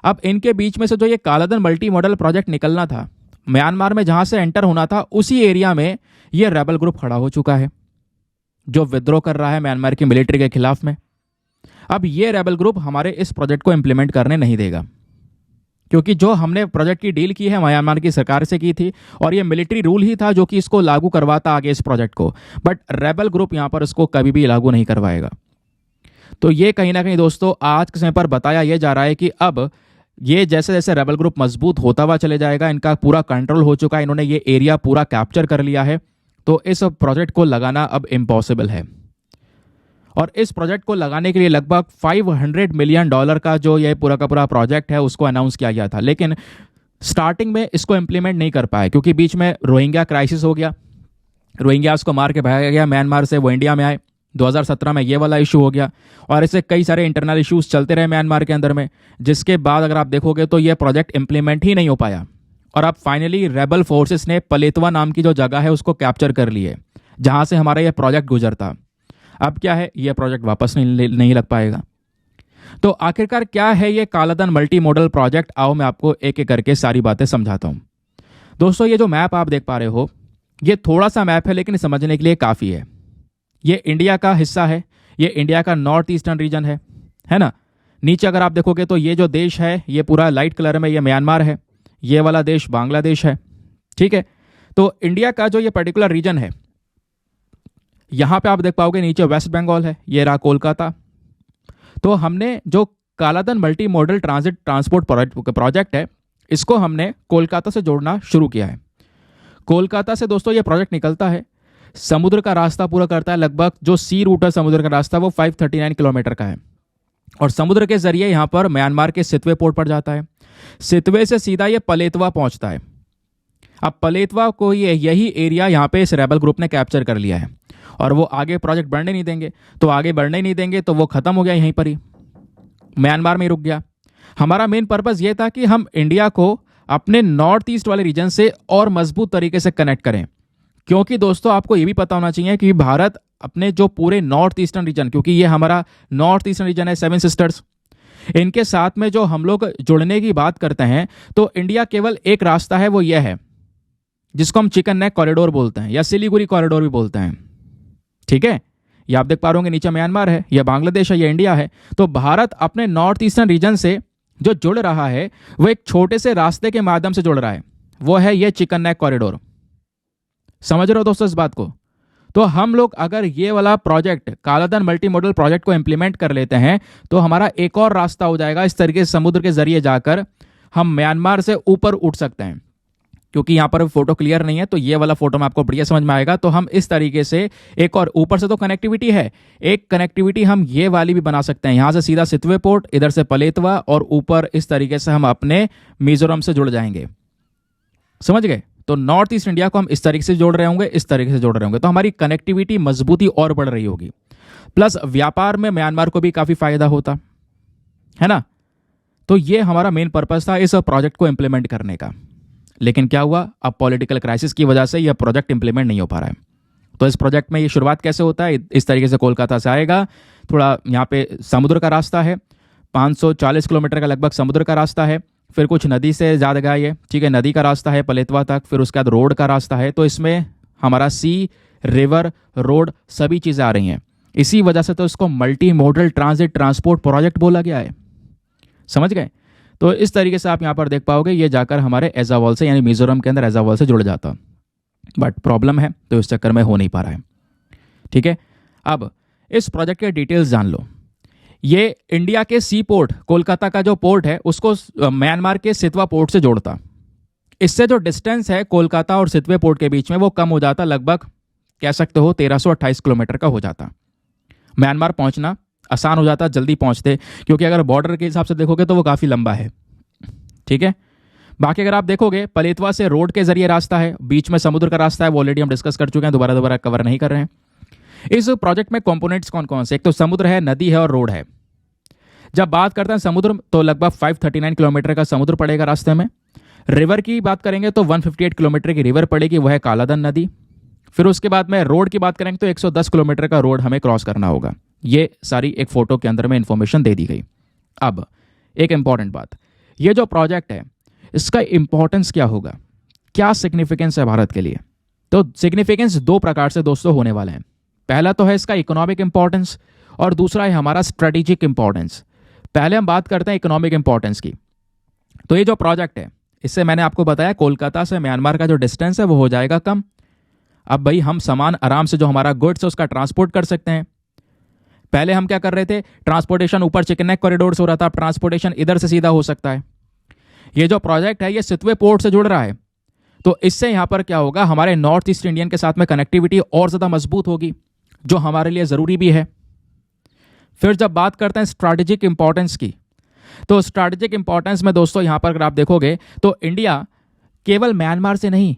अब इनके बीच में से जो ये कालाधन मल्टी मॉडल प्रोजेक्ट निकलना था, म्यांमार में जहां से एंटर होना था, उसी एरिया में ये रेबल ग्रुप खड़ा हो चुका है जो विद्रोह कर रहा है म्यांमार की मिलिट्री के खिलाफ में। अब ये रेबल ग्रुप हमारे इस प्रोजेक्ट को इम्प्लीमेंट करने नहीं देगा, क्योंकि जो हमने प्रोजेक्ट की डील की है म्यांमार की सरकार से की थी, और ये मिलिट्री रूल ही था जो कि इसको लागू करवाता आगे इस प्रोजेक्ट को, बट रेबल ग्रुप यहाँ पर इसको कभी भी लागू नहीं करवाएगा। तो ये कहीं ना कहीं दोस्तों आज के समय पर बताया यह जा रहा है कि अब ये जैसे जैसे रेबल ग्रुप मजबूत होता हुआ चले जाएगा, इनका पूरा कंट्रोल हो चुका है, इन्होंने ये एरिया पूरा कैप्चर कर लिया है, तो इस प्रोजेक्ट को लगाना अब इम्पॉसिबल है। और इस प्रोजेक्ट को लगाने के लिए लगभग $500 मिलियन का जो ये पूरा का पूरा प्रोजेक्ट है उसको अनाउंस किया गया था, लेकिन स्टार्टिंग में इसको इम्प्लीमेंट नहीं कर पाए क्योंकि बीच में रोहिंग्या क्राइसिस हो गया, रोहिंग्यास को मार के भगाया गया म्यांमार से, वो इंडिया में आए। 2017 में ये वाला इशू हो गया, और ऐसे कई सारे इंटरनल इश्यूज चलते रहे म्यांमार के अंदर में, जिसके बाद अगर आप देखोगे तो ये प्रोजेक्ट इंप्लीमेंट ही नहीं हो पाया। और अब फाइनली रेबल फोर्सेस ने पलेतवा नाम की जो जगह है उसको कैप्चर कर ली है, जहां से हमारा ये प्रोजेक्ट गुजरता। अब क्या है, ये प्रोजेक्ट वापस नहीं लग पाएगा। तो आखिरकार क्या है ये कालाधन मल्टी मॉडल प्रोजेक्ट, आओ मैं आपको एक एक करके सारी बातें समझाता हूं। दोस्तों ये जो मैप आप देख पा रहे हो, ये थोड़ा सा मैप है लेकिन समझने के लिए काफ़ी है। ये इंडिया का हिस्सा है, ये इंडिया का नॉर्थ ईस्टर्न रीजन है ना। नीचे अगर आप देखोगे तो ये जो देश है ये पूरा लाइट कलर में, ये म्यांमार है, ये वाला देश बांग्लादेश है, ठीक है। तो इंडिया का जो ये पर्टिकुलर रीजन है, यहां पे आप देख पाओगे नीचे वेस्ट बंगाल है, ये रहा कोलकाता। तो हमने जो कालाधन मल्टी मॉडल ट्रांसपोर्ट प्रोजेक्ट है, इसको हमने कोलकाता से जोड़ना शुरू किया है। कोलकाता से दोस्तों ये प्रोजेक्ट निकलता है, समुद्र का रास्ता पूरा करता है, लगभग जो सी रूट है समुद्र का रास्ता वो 539 किलोमीटर का है, और समुद्र के जरिए यहाँ पर म्यांमार के सितवे पोर्ट पर जाता है। सितवे से सीधा ये पलेतवा पहुंचता है। अब पलेतवा को यही एरिया यहाँ पे इस रेबल ग्रुप ने कैप्चर कर लिया है, और वो आगे प्रोजेक्ट बढ़ने नहीं देंगे। तो आगे बढ़ने नहीं देंगे तो वो खत्म हो गया, यहीं पर ही म्यांमार में रुक गया। हमारा मेन पर्पस ये था कि हम इंडिया को अपने नॉर्थ ईस्ट वाले रीजन से और मजबूत तरीके से कनेक्ट करें, क्योंकि दोस्तों आपको ये भी पता होना चाहिए कि भारत अपने जो पूरे नॉर्थ ईस्टर्न रीजन, क्योंकि ये हमारा नॉर्थ ईस्टर्न रीजन है, 7 सिस्टर्स, इनके साथ में जो हम लोग जुड़ने की बात करते हैं, तो इंडिया केवल एक रास्ता है, वो ये है जिसको हम चिकन नेक कॉरिडोर बोलते हैं या सिलीगुड़ी कॉरिडोर भी बोलते हैं, ठीक है। ये आप देख पा रहे होंगे, नीचे म्यांमार है, यह बांग्लादेश है, यह इंडिया है। तो भारत अपने नॉर्थ ईस्टर्न रीजन से जो जुड़ रहा है वो एक छोटे से रास्ते के माध्यम से जुड़ रहा है, वो है ये चिकन नेक कॉरिडोर। समझ रहे हो दोस्तों इस बात को? तो हम लोग अगर ये वाला प्रोजेक्ट कालाधन मल्टी मॉडल प्रोजेक्ट को इंप्लीमेंट कर लेते हैं तो हमारा एक और रास्ता हो जाएगा, इस तरीके से समुद्र के जरिए जाकर हम म्यांमार से ऊपर उठ सकते हैं। क्योंकि यहाँ पर फोटो क्लियर नहीं है तो ये वाला फोटो में आपको बढ़िया समझ में आएगा। तो हम इस तरीके से एक और ऊपर से तो कनेक्टिविटी है, एक कनेक्टिविटी हम ये वाली भी बना सकते हैं, यहाँ से सीधा सितवे पोर्ट, इधर से पलेतवा, और ऊपर इस तरीके से हम अपने मिजोरम से जुड़ जाएंगे। समझ गए? तो नॉर्थ ईस्ट इंडिया को हम इस तरीके से जोड़ रहे होंगे, इस तरीके से जोड़ रहे होंगे, तो हमारी कनेक्टिविटी मजबूती और बढ़ रही होगी। प्लस व्यापार में म्यांमार को भी काफी फायदा होता है ना। तो ये हमारा मेन पर्पस था इस प्रोजेक्ट को इंप्लीमेंट करने का। लेकिन क्या हुआ, अब पॉलिटिकल क्राइसिस की वजह से यह प्रोजेक्ट इंप्लीमेंट नहीं हो पा रहा है। तो इस प्रोजेक्ट में ये शुरुआत कैसे होता है, इस तरीके से कोलकाता से आएगा, थोड़ा यहाँ पे समुद्र का रास्ता है, 540 किलोमीटर का लगभग समुद्र का रास्ता है, फिर कुछ नदी से ज़्यादा गया ये, ठीक है, नदी का रास्ता है पलेतवा तक, फिर उसके बाद रोड का रास्ता है। तो इसमें हमारा सी, रिवर, रोड सभी चीज़ें आ रही हैं। इसी वजह से तो इसको multi modal transit transport project बोला गया है। समझ गए? तो इस तरीके से आप यहाँ पर देख पाओगे ये जाकर हमारे एजावल से, यानी मिजोरम के अंदर एजावल से जुड़ जाता, बट प्रॉब्लम है तो इस चक्कर में हो नहीं पा रहा है। ठीक है, अब इस प्रोजेक्ट के डिटेल्स जान लो। ये इंडिया के सी पोर्ट, कोलकाता का जो पोर्ट है, उसको म्यांमार के सितवा पोर्ट से जोड़ता। इससे जो डिस्टेंस है कोलकाता और सितवे पोर्ट के बीच में वो कम हो जाता, लगभग कह सकते हो 1328 किलोमीटर का हो जाता। म्यांमार पहुंचना आसान हो जाता, जल्दी पहुंचते, क्योंकि अगर बॉर्डर के हिसाब से देखोगे तो वो काफ़ी लंबा है। ठीक है, बाकी अगर आप देखोगे पलेतवा से रोड के जरिए रास्ता है, बीच में समुद्र का रास्ता है, वो ऑलरेडी हम डिस्कस कर चुके हैं, दोबारा कवर नहीं कर रहे हैं। इस प्रोजेक्ट में कंपोनेंट्स कौन कौन से, एक तो समुद्र है, नदी है और रोड है। जब बात करते हैं समुद्र तो लगभग 539 किलोमीटर का समुद्र पड़ेगा रास्ते में। रिवर की बात करेंगे तो 158 किलोमीटर की रिवर पड़ेगी, वह है कालाधन नदी। फिर उसके बाद में रोड की बात करेंगे तो 110 किलोमीटर का रोड हमें क्रॉस करना होगा। ये सारी एक फोटो के अंदर में इंफॉर्मेशन दे दी गई। अब एक इंपॉर्टेंट बात, ये जो प्रोजेक्ट है इसका इंपॉर्टेंस क्या होगा, क्या सिग्निफिकेंस है भारत के लिए? तो सिग्निफिकेंस दो प्रकार से दोस्तों होने वाले हैं। पहला तो है इसका इकोनॉमिक इंपॉर्टेंस और दूसरा है हमारा स्ट्रेटेजिक इंपॉर्टेंस। पहले हम बात करते हैं इकोनॉमिक इंपॉर्टेंस की। तो ये जो प्रोजेक्ट है, इससे मैंने आपको बताया कोलकाता से म्यांमार का जो डिस्टेंस है वो हो जाएगा कम। अब भाई हम सामान आराम से, जो हमारा गुड्स है उसका ट्रांसपोर्ट कर सकते हैं। पहले हम क्या कर रहे थे, ट्रांसपोर्टेशन ऊपर चिकन नेक कॉरिडोर से हो रहा था, अब ट्रांसपोर्टेशन इधर से सीधा हो सकता है। ये जो प्रोजेक्ट है ये सितवे पोर्ट से जुड़ रहा है, तो इससे यहां पर क्या होगा, हमारे नॉर्थ ईस्ट इंडियन के साथ में कनेक्टिविटी और ज़्यादा मजबूत होगी, जो हमारे लिए ज़रूरी भी है। फिर जब बात करते हैं स्ट्रैटेजिक इंपॉर्टेंस की, तो स्ट्रैटेजिक इंपॉर्टेंस में दोस्तों यहां पर अगर आप देखोगे तो इंडिया केवल म्यांमार से नहीं,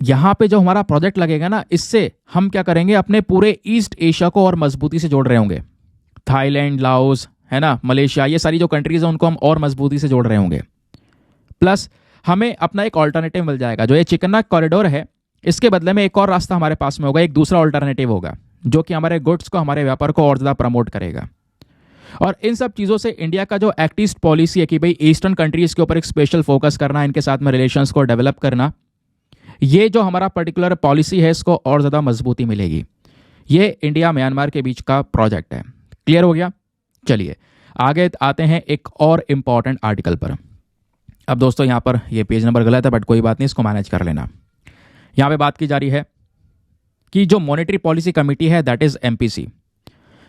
यहां पे जो हमारा प्रोजेक्ट लगेगा ना, इससे हम क्या करेंगे, अपने पूरे ईस्ट एशिया को और मजबूती से जोड़ रहे होंगे। थाईलैंड, लाओस, है ना, मलेशिया, ये सारी जो कंट्रीज हैं उनको हम और मजबूती से जोड़ रहे होंगे। प्लस हमें अपना एक ऑल्टरनेटिव मिल जाएगा। जो ये चिकन नेक कॉरिडोर है, इसके बदले में एक और रास्ता हमारे पास में होगा, एक दूसरा ऑल्टरनेटिव होगा, जो कि हमारे गुड्स को, हमारे व्यापार को और ज़्यादा प्रमोट करेगा। और इन सब चीज़ों से इंडिया का जो एक्ट ईस्ट पॉलिसी है कि भाई ईस्टर्न कंट्रीज़ के ऊपर एक स्पेशल फोकस करना, इनके साथ में रिलेशंस को डेवलप करना, ये जो हमारा पर्टिकुलर पॉलिसी है इसको और ज़्यादा मजबूती मिलेगी। ये इंडिया म्यांमार के बीच का प्रोजेक्ट है। क्लियर हो गया? चलिए आगे आते हैं एक और इम्पॉर्टेंट आर्टिकल पर। अब दोस्तों यहाँ पर ये पेज नंबर गलत है, बट कोई बात नहीं, इसको मैनेज कर लेना। यहाँ पे बात की जा रही है कि जो मॉनेटरी पॉलिसी कमेटी है, दैट इज एमपीसी,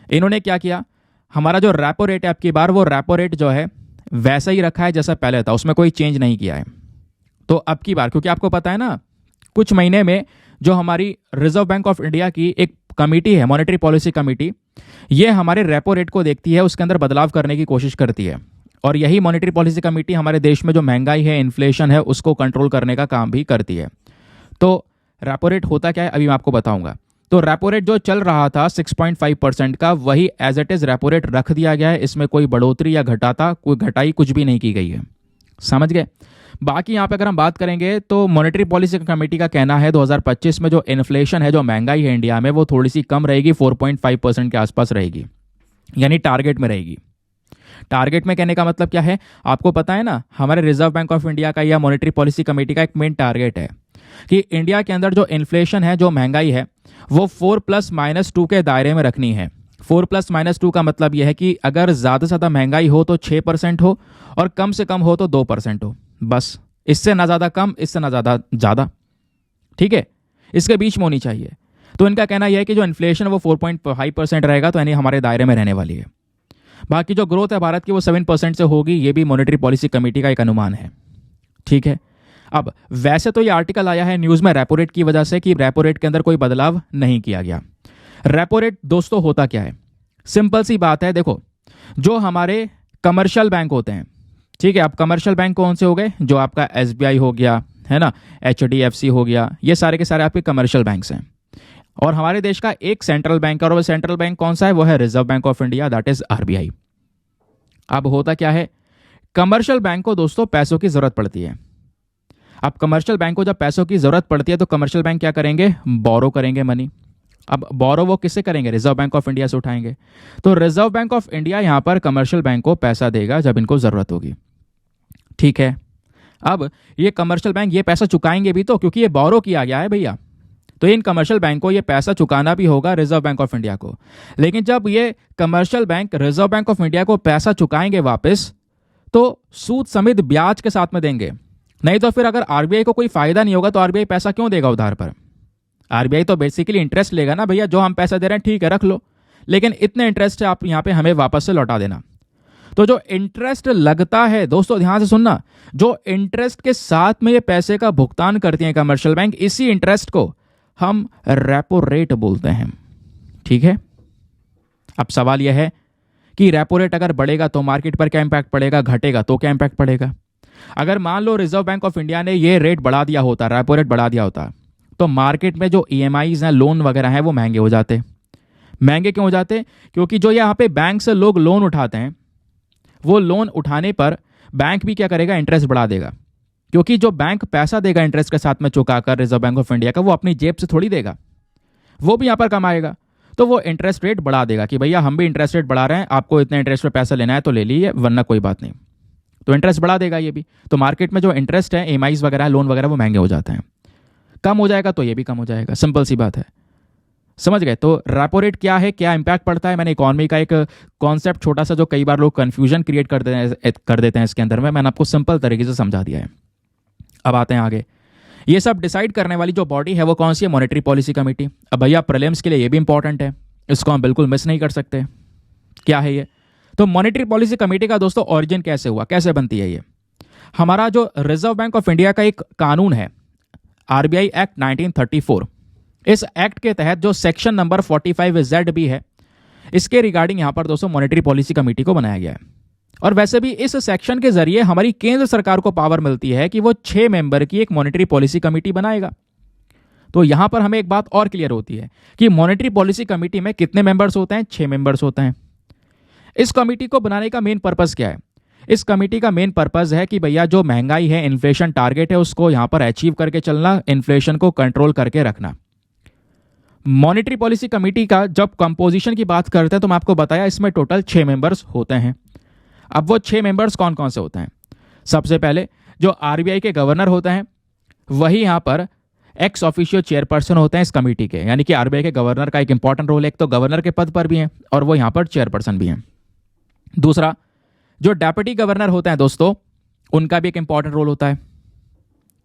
इन्होंने क्या किया, हमारा जो रेपो रेट है आपकी बार, वो रेपो रेट जो है वैसा ही रखा है जैसा पहले था, उसमें कोई चेंज नहीं किया है। तो अब की बार, क्योंकि आपको पता है ना, कुछ महीने में जो हमारी रिजर्व बैंक ऑफ इंडिया की एक कमेटी है, मॉनेटरी पॉलिसी कमेटी, ये हमारे रेपो रेट को देखती है, उसके अंदर बदलाव करने की कोशिश करती है। और यही मॉनेटरी पॉलिसी कमेटी हमारे देश में जो महंगाई है, इन्फ्लेशन है, उसको कंट्रोल करने का काम भी करती है। तो रेपो रेट होता क्या है अभी मैं आपको बताऊंगा। तो रेपो रेट जो चल रहा था 6.5% का, वही as it is repo rate रख दिया गया है। इसमें कोई बढ़ोतरी या कोई घटाई कुछ भी नहीं की गई है। समझ गए? बाकी यहाँ पे अगर हम बात करेंगे तो मॉनेटरी पॉलिसी कमेटी का कहना है 2025 में जो इन्फ्लेशन है, जो महंगाई है इंडिया में, वो थोड़ी सी कम रहेगी, 4.5% के आसपास रहेगी, यानी टारगेट में रहेगी। टारगेट में कहने का मतलब क्या है, आपको पता है ना, हमारे रिजर्व बैंक ऑफ इंडिया का या मॉनेटरी पॉलिसी कमेटी का एक मेन टारगेट है कि इंडिया के अंदर जो इन्फ्लेशन है, जो महंगाई है, वो 4+-2 के दायरे में रखनी है। 4+-2 का मतलब यह है कि अगर ज़्यादा से ज़्यादा महंगाई हो तो 6% हो, और कम से कम हो तो 2% हो, बस। इससे ना ज़्यादा कम, इससे ना ज़्यादा ज़्यादा, ठीक है, इसके बीच में होनी चाहिए। तो इनका कहना यह है कि जो इन्फ्लेशन वो 4.5% रहेगा, तो यानी हमारे दायरे में रहने वाली है। बाकी जो ग्रोथ है भारत की वो 7% से होगी, ये भी मॉनेटरी पॉलिसी कमेटी का एक अनुमान है। ठीक है, अब वैसे तो ये आर्टिकल आया है न्यूज़ में रेपो रेट की वजह से कि रेपो रेट के अंदर कोई बदलाव नहीं किया गया। रेपो रेट दोस्तों होता क्या है, सिंपल सी बात है। देखो, जो हमारे कमर्शियल बैंक होते हैं, ठीक है, अब कमर्शियल बैंक कौन से हो गए, जो आपका एसबीआई हो गया, है ना, एचडीएफसी हो गया, ये सारे के सारे आपके कमर्शियल बैंक्स हैं। और हमारे देश का एक सेंट्रल बैंक, और वो सेंट्रल बैंक कौन सा है, वो है reserve bank of India, that is RBI. अब होता क्या है, कमर्शियल बैंक को दोस्तों पैसों की जरूरत पड़ती है। अब कमर्शियल बैंक को जब पैसों की जरूरत पड़ती है तो कमर्शियल बैंक क्या करेंगे, बोरो करेंगे मनी। अब बोरो वो किससे करेंगे, रिजर्व बैंक ऑफ इंडिया से उठाएंगे। तो रिजर्व बैंक ऑफ इंडिया यहां पर कमर्शियल बैंक को पैसा देगा जब इनको जरूरत होगी। ठीक है, अब ये कमर्शियल बैंक ये पैसा चुकाएंगे भी तो, क्योंकि ये बोरो किया गया है भैया, तो इन कमर्शियल बैंक को ये पैसा चुकाना भी होगा रिजर्व बैंक ऑफ इंडिया को। लेकिन जब ये commercial bank reserve bank of India को पैसा चुकाएंगे वापस, तो सूद समेत ब्याज के साथ में देंगे। नहीं तो फिर अगर आरबीआई को कोई फायदा नहीं होगा तो आरबीआई पैसा क्यों देगा उधार पर। आरबीआई तो बेसिकली इंटरेस्ट लेगा ना, भैया जो हम पैसा दे रहे हैं ठीक है रख लो, लेकिन इतने इंटरेस्ट है आप यहाँ पे हमें वापस से लौटा देना। तो जो इंटरेस्ट लगता है दोस्तों, ध्यान से सुनना, जो इंटरेस्ट के साथ में ये पैसे का भुगतान करती हैं कमर्शियल बैंक, इसी इंटरेस्ट को हम रेपो रेट बोलते हैं। ठीक है, अब सवाल यह है कि रेपो रेट अगर बढ़ेगा तो मार्केट पर क्या इंपैक्ट पड़ेगा, घटेगा तो क्या इंपैक्ट पड़ेगा। अगर मान लो रिजर्व बैंक ऑफ इंडिया ने ये रेट बढ़ा दिया होता, रेपो रेट बढ़ा दिया होता, तो मार्केट में जो ईएमआईज हैं, लोन वगैरह हैं, वो महंगे हो जाते। महंगे क्यों हो जाते, क्योंकि जो यहाँ पे बैंक से लोग लोन उठाते हैं, वो लोन उठाने पर बैंक भी क्या करेगा, इंटरेस्ट बढ़ा देगा। क्योंकि जो बैंक पैसा देगा इंटरेस्ट के साथ में चुकाकर रिजर्व बैंक ऑफ इंडिया का, वो अपनी जेब से थोड़ी देगा, वो भी यहाँ पर कमाएगा। तो वो इंटरेस्ट रेट बढ़ा देगा कि भैया हम भी इंटरेस्ट रेट बढ़ा रहे हैं, आपको इतने इंटरेस्ट पे पैसा लेना है तो ले लीजिए, वरना कोई बात नहीं। तो इंटरेस्ट बढ़ा देगा ये भी, तो मार्केट में जो इंटरेस्ट है, ईएमआईज वगैरह, लोन वगैरह, वो महंगे हो जाते हैं। कम हो जाएगा तो ये भी कम हो जाएगा, सिंपल सी बात है। समझ गए? तो रेपो रेट क्या है, क्या इंपैक्ट पड़ता है, मैंने इकोनॉमी का एक कॉन्सेप्ट छोटा सा जो कई बार लोग कंफ्यूजन क्रिएट कर देते हैं इसके अंदर में, मैंने आपको सिंपल तरीके से समझा दिया है। अब आते हैं आगे। ये सब डिसाइड करने वाली जो बॉडी है वो कौन सी है? Monetary policy committee. अब भैया प्रीलिम्स के लिए ये भी इंपॉर्टेंट है, इसको हम बिल्कुल मिस नहीं कर सकते। क्या है ये? तो मॉनेटरी पॉलिसी कमेटी का दोस्तों ऑरिजिन कैसे हुआ, कैसे बनती है ये? हमारा जो रिजर्व बैंक ऑफ इंडिया का एक कानून है, आरबीआई एक्ट 1934, इस एक्ट के तहत जो सेक्शन नंबर 45Z भी है, इसके रिगार्डिंग यहां पर दोस्तों मॉनेटरी पॉलिसी कमेटी को बनाया गया है। और वैसे भी इस सेक्शन के जरिए हमारी केंद्र सरकार को पावर मिलती है कि वो 6 मेंबर की एक मॉनेटरी पॉलिसी कमेटी बनाएगा। तो यहां पर हमें एक बात और क्लियर होती है कि मॉनेटरी पॉलिसी कमेटी में कितने मेंबर्स होते हैं? 6 मेंबर्स होते हैं। इस कमेटी को बनाने का मेन पर्पस क्या है? इस कमेटी का मेन पर्पस है कि भैया जो महंगाई है, इन्फ्लेशन टारगेट है, उसको यहां पर अचीव करके चलना, इन्फ्लेशन को कंट्रोल करके रखना। मॉनेटरी पॉलिसी कमेटी का जब कंपोजिशन की बात करते हैं तो मैं आपको बताया इसमें टोटल 6 मेंबर्स होते हैं। अब वो 6 मेंबर्स कौन कौन से होते हैं? सबसे पहले जो आरबीआई के गवर्नर होते हैं, वही यहां पर एक्स ऑफिशियो चेयरपर्सन होते हैं इस कमेटी के, यानी कि आरबीआई के गवर्नर का एक इंपॉर्टेंट रोल है, एक तो गवर्नर के पद पर भी हैं और वो यहां पर चेयरपर्सन भी हैं। दूसरा, जो डेप्यूटी गवर्नर होते हैं दोस्तों, उनका भी एक इंपॉर्टेंट रोल होता है।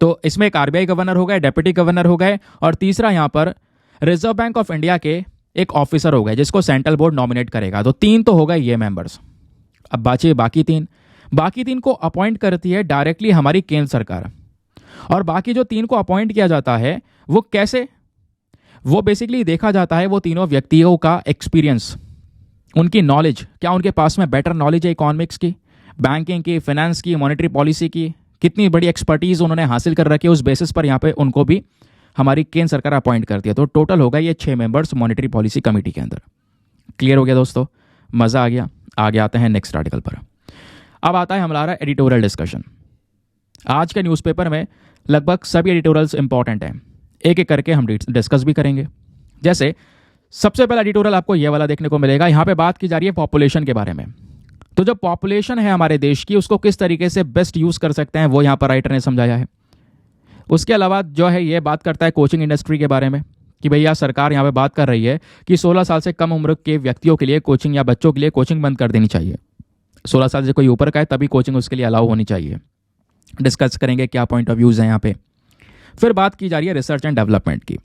तो इसमें एक आरबीआई गवर्नर हो गए, डेप्यूटी गवर्नर हो गए, और तीसरा यहां पर रिजर्व बैंक ऑफ इंडिया के एक ऑफिसर हो गए जिसको सेंट्रल बोर्ड नॉमिनेट करेगा। तो 3 तो हो गए ये मेंबर्स। अब बाकी बाकी तीन को अपॉइंट करती है डायरेक्टली हमारी केंद्र सरकार। और बाकी जो 3 को अपॉइंट किया जाता है वो कैसे? वो बेसिकली देखा जाता है वो तीनों व्यक्तियों का एक्सपीरियंस, उनकी नॉलेज, क्या उनके पास में बेटर नॉलेज है इकोनॉमिक्स की, बैंकिंग की, फाइनेंस की, मॉनेटरी पॉलिसी की, कितनी बड़ी एक्सपर्टीज उन्होंने हासिल कर रखी है, उस बेसिस पर यहाँ पे उनको भी हमारी केंद्र सरकार अपॉइंट करती है। तो टोटल होगा ये 6 मेंबर्स मॉनेटरी पॉलिसी कमेटी के अंदर। क्लियर हो गया दोस्तों? मज़ा आ गया? आगे आते हैं नेक्स्ट आर्टिकल पर। अब आता है हमारा एडिटोरियल डिस्कशन। आज के न्यूज़पेपर में लगभग सभी एडिटोरियल्स इंपॉर्टेंट हैं, एक एक करके हम डिस्कस भी करेंगे। जैसे सबसे पहला एडिटोरियल आपको ये वाला देखने को मिलेगा, यहाँ पे बात की जा रही है पॉपुलेशन के बारे में। तो जो पॉपुलेशन है हमारे देश की, उसको किस तरीके से बेस्ट यूज़ कर सकते हैं वो यहाँ पर राइटर ने समझाया है। उसके अलावा जो है ये बात करता है कोचिंग इंडस्ट्री के बारे में कि भैया सरकार यहाँ पे बात कर रही है कि 16 साल से कम उम्र के व्यक्तियों के लिए कोचिंग या बच्चों के लिए कोचिंग बंद कर देनी चाहिए। 16 साल से कोई ऊपर का है तभी कोचिंग उसके लिए अलाउ होनी चाहिए। डिस्कस करेंगे क्या पॉइंट ऑफ व्यूज़ हैं यहाँ पे। फिर बात की जा रही है रिसर्च एंड डेवलपमेंट की।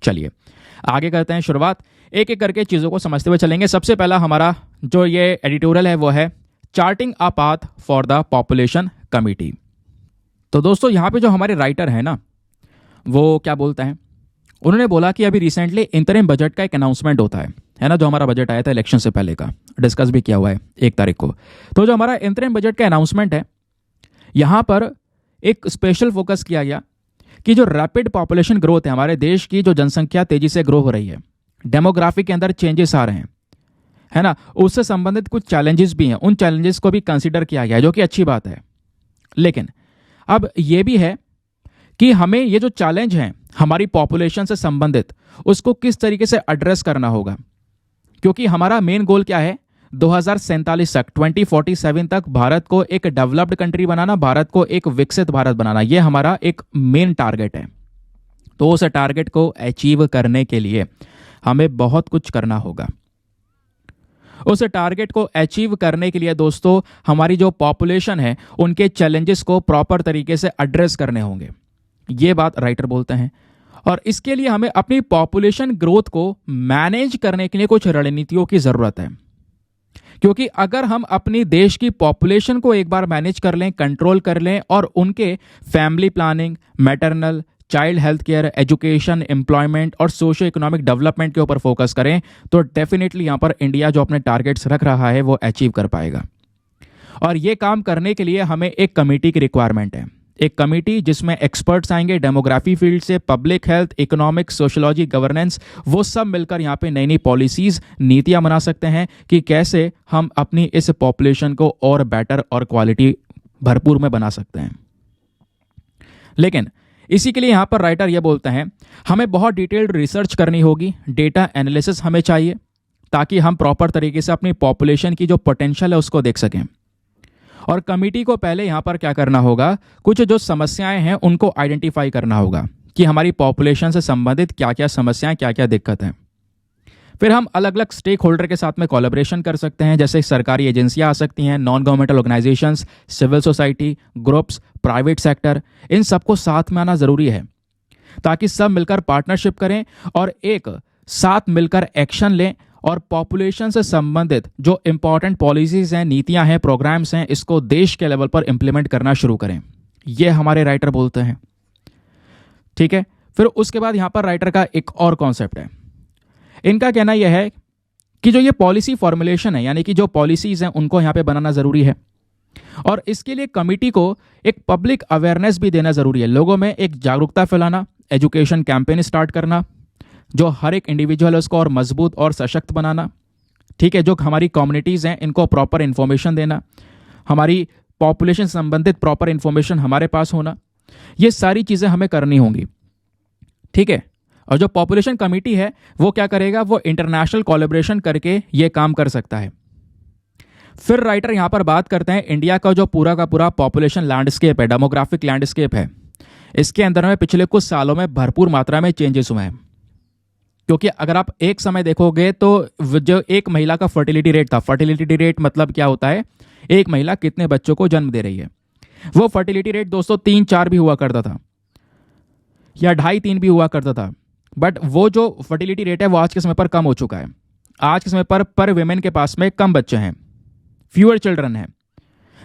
चलिए आगे करते हैं शुरुआत, एक एक करके चीज़ों को समझते हुए चलेंगे। सबसे पहला हमारा जो ये एडिटोरियल है वो है charting a path for the population committee. तो दोस्तों यहाँ पे जो हमारे राइटर हैं ना, वो क्या बोलते हैं, उन्होंने बोला कि अभी रिसेंटली इंटरिम बजट का एक अनाउंसमेंट होता है ना, जो हमारा बजट आया था इलेक्शन से पहले का, डिस्कस भी किया हुआ है 1 तारीख को। तो जो हमारा इंटरिम बजट का अनाउंसमेंट है, यहाँ पर एक स्पेशल फोकस किया गया कि जो रैपिड पॉपुलेशन ग्रोथ है, हमारे देश की जो जनसंख्या तेजी से ग्रो हो रही है, डेमोग्राफी के अंदर चेंजेस आ रहे हैं, है ना, उससे संबंधित कुछ चैलेंजेस भी हैं, उन चैलेंजेस को भी कंसिडर किया गया है, जो कि अच्छी बात है। लेकिन अब ये भी है कि हमें ये जो चैलेंज हैं हमारी पॉपुलेशन से संबंधित, उसको किस तरीके से एड्रेस करना होगा, क्योंकि हमारा मेन गोल क्या है, 2047 तक, 2047 तक भारत को एक डेवलप्ड कंट्री बनाना, भारत को एक विकसित भारत बनाना, ये हमारा एक मेन टारगेट है। तो उस टारगेट को अचीव करने के लिए हमें बहुत कुछ करना होगा। उस टारगेट को अचीव करने के लिए दोस्तों हमारी जो पॉपुलेशन है उनके चैलेंजेस को प्रॉपर तरीके से एड्रेस करने होंगे, ये बात राइटर बोलते हैं। और इसके लिए हमें अपनी पॉपुलेशन ग्रोथ को मैनेज करने के लिए कुछ रणनीतियों की ज़रूरत है, क्योंकि अगर हम अपनी देश की पॉपुलेशन को एक बार मैनेज कर लें, कंट्रोल कर लें और उनके family planning, maternal, child health care, education, employment और सोशो इकोनॉमिक डेवलपमेंट के ऊपर फोकस करें, तो डेफिनेटली यहाँ पर इंडिया जो अपने टारगेट्स रख रहा है वो अचीव कर पाएगा। और ये काम करने के लिए हमें एक कमेटी की रिक्वायरमेंट है, एक कमेटी जिसमें एक्सपर्ट्स आएंगे डेमोग्राफी फील्ड से, public health, economics, sociology, governance, वो सब मिलकर यहाँ पे नई नई पॉलिसीज, नीतियाँ बना सकते हैं कि कैसे हम अपनी इस पॉपुलेशन को और बेटर और क्वालिटी भरपूर में बना सकते हैं। लेकिन इसी के लिए यहाँ पर राइटर ये बोलते हैं हमें बहुत डिटेल्ड रिसर्च करनी होगी, डेटा एनालिसिस हमें चाहिए, ताकि हम प्रॉपर तरीके से अपनी पॉपुलेशन की जो पोटेंशियल है उसको देख सकें। और कमेटी को पहले यहाँ पर क्या करना होगा, कुछ जो समस्याएं हैं उनको आइडेंटिफाई करना होगा कि हमारी पॉपुलेशन से संबंधित क्या क्या समस्याएं, क्या क्या दिक्कत हैं। फिर हम अलग अलग स्टेक होल्डर के साथ में कोलैबोरेशन कर सकते हैं, जैसे सरकारी एजेंसियां आ सकती हैं, non governmental organisations, civil society groups, private sector, इन सबको साथ में आना ज़रूरी है ताकि सब मिलकर पार्टनरशिप करें और एक साथ मिलकर एक्शन लें और पॉपुलेशन से संबंधित जो इंपॉर्टेंट पॉलिसीज़ हैं, नीतियां हैं, प्रोग्राम्स हैं, इसको देश के लेवल पर इंप्लीमेंट करना शुरू करें। ये हमारे राइटर बोलते हैं। ठीक है, फिर उसके बाद यहाँ पर राइटर का एक और कॉन्सेप्ट है। इनका कहना यह है कि जो ये पॉलिसी फॉर्मुलेशन है, यानी कि जो पॉलिसीज़ हैं उनको यहाँ पे बनाना ज़रूरी है और इसके लिए कमिटी को एक पब्लिक अवेयरनेस भी देना ज़रूरी है। लोगों में एक जागरूकता फैलाना, एजुकेशन कैंपेन स्टार्ट करना, जो हर एक इंडिविजुअल है उसको और मजबूत और सशक्त बनाना। ठीक है, जो हमारी कम्युनिटीज़ हैं इनको प्रॉपर इन्फॉर्मेशन देना, हमारी पॉपुलेशन संबंधित प्रॉपर इन्फॉर्मेशन हमारे पास होना, ये सारी चीज़ें हमें करनी होंगी। ठीक है, और जो पॉपुलेशन कमेटी है वो क्या करेगा, वो इंटरनेशनल कोलैबोरेशन करके ये काम कर सकता है। फिर राइटर यहाँ पर बात करते हैं इंडिया का जो पूरा का पूरा पॉपुलेशन लैंडस्केप है, डेमोग्राफिक लैंडस्केप है, इसके अंदर में पिछले कुछ सालों में भरपूर मात्रा में चेंजेस हुए हैं। क्योंकि अगर आप एक समय देखोगे तो जो एक महिला का फर्टिलिटी रेट था, फर्टिलिटी रेट मतलब क्या होता है, एक महिला कितने बच्चों को जन्म दे रही है, वो फर्टिलिटी रेट दोस्तों 3-4 भी हुआ करता था या 2.5-3 भी हुआ करता था। बट वो जो फर्टिलिटी रेट है वो आज के समय पर कम हो चुका है। आज के समय पर वेमेन के पास में कम बच्चे हैं, फ्यूअर चिल्ड्रन हैं,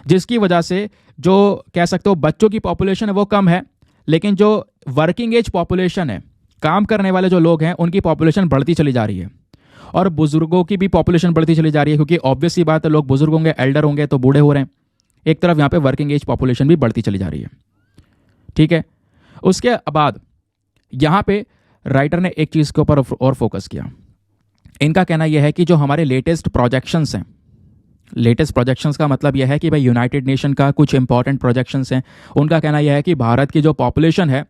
जिसकी वजह से जो कह सकते हो बच्चों की पॉपुलेशन है वो कम है, लेकिन जो वर्किंग एज पॉपुलेशन है, काम करने वाले जो लोग हैं उनकी पॉपुलेशन बढ़ती चली जा रही है और बुजुर्गों की भी पॉपुलेशन बढ़ती चली जा रही है। क्योंकि ऑब्वियस सी बात है, लोग बुजुर्ग होंगे, एल्डर होंगे तो बूढ़े हो रहे हैं। एक तरफ यहाँ पे वर्किंग एज पॉपुलेशन भी बढ़ती चली जा रही है। ठीक है, उसके बाद यहाँ पे राइटर ने एक चीज़ के ऊपर और फोकस किया। इनका कहना यह है कि जो हमारे लेटेस्ट प्रोजेक्शंस हैं, लेटेस्ट प्रोजेक्शंस का मतलब यह है कि भाई यूनाइटेड नेशन का कुछ इंपॉर्टेंट प्रोजेक्शंस हैं, उनका कहना यह है कि भारत की जो पॉपुलेशन है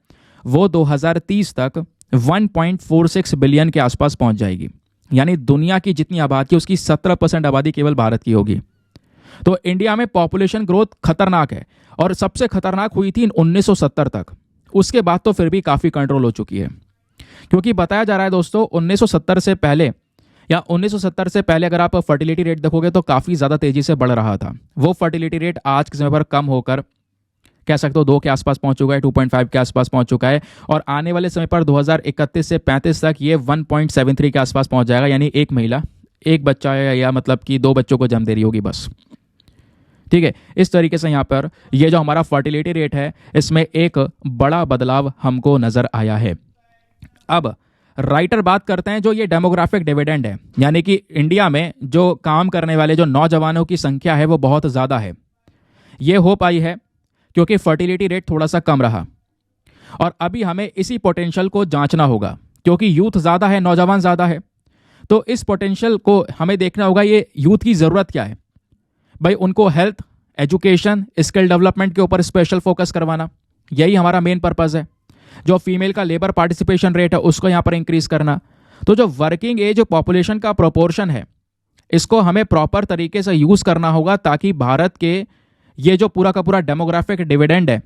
वो 2030 तक 1.46 बिलियन के आसपास पहुंच जाएगी। यानी दुनिया की जितनी आबादी है उसकी 17% आबादी केवल भारत की होगी। तो इंडिया में पॉपुलेशन ग्रोथ खतरनाक है और सबसे खतरनाक हुई थी 1970 तक। उसके बाद तो फिर भी काफ़ी कंट्रोल हो चुकी है, क्योंकि बताया जा रहा है दोस्तों 1970 से पहले या 1970 से पहले अगर आप फर्टिलिटी रेट देखोगे तो काफ़ी ज़्यादा तेज़ी से बढ़ रहा था। वो फर्टिलिटी रेट आज के समय पर कम होकर कह सकते हो 2 के आसपास पहुंच चुका है, 2.5 के आसपास पहुंच चुका है और आने वाले समय पर 2031 से 35 तक ये 1.73 के आसपास पहुंच जाएगा। यानी एक महिला एक बच्चा या मतलब कि 2 बच्चों को जन्म दे रही होगी बस। ठीक है, इस तरीके से यहाँ पर ये जो हमारा फर्टिलिटी रेट है इसमें एक बड़ा बदलाव हमको नज़र आया है। अब राइटर बात करते हैं जो ये डेमोग्राफिक डिविडेंड है, यानी कि इंडिया में जो काम करने वाले जो नौजवानों की संख्या है वो बहुत ज़्यादा है। ये हो पाई है क्योंकि फर्टिलिटी रेट थोड़ा सा कम रहा और अभी हमें इसी पोटेंशियल को जांचना होगा, क्योंकि यूथ ज़्यादा है, नौजवान ज़्यादा है, तो इस पोटेंशियल को हमें देखना होगा ये यूथ की ज़रूरत क्या है। भाई उनको हेल्थ, एजुकेशन, स्किल डेवलपमेंट के ऊपर स्पेशल फोकस करवाना, यही हमारा मेन पर्पज़ है। जो फीमेल का लेबर पार्टिसिपेशन रेट है उसको यहाँ पर इंक्रीज करना। तो जो वर्किंग एज पॉपुलेशन का प्रोपोर्शन है इसको हमें प्रॉपर तरीके से यूज़ करना होगा, ताकि भारत के ये जो पूरा का पूरा डेमोग्राफिक डिविडेंड है,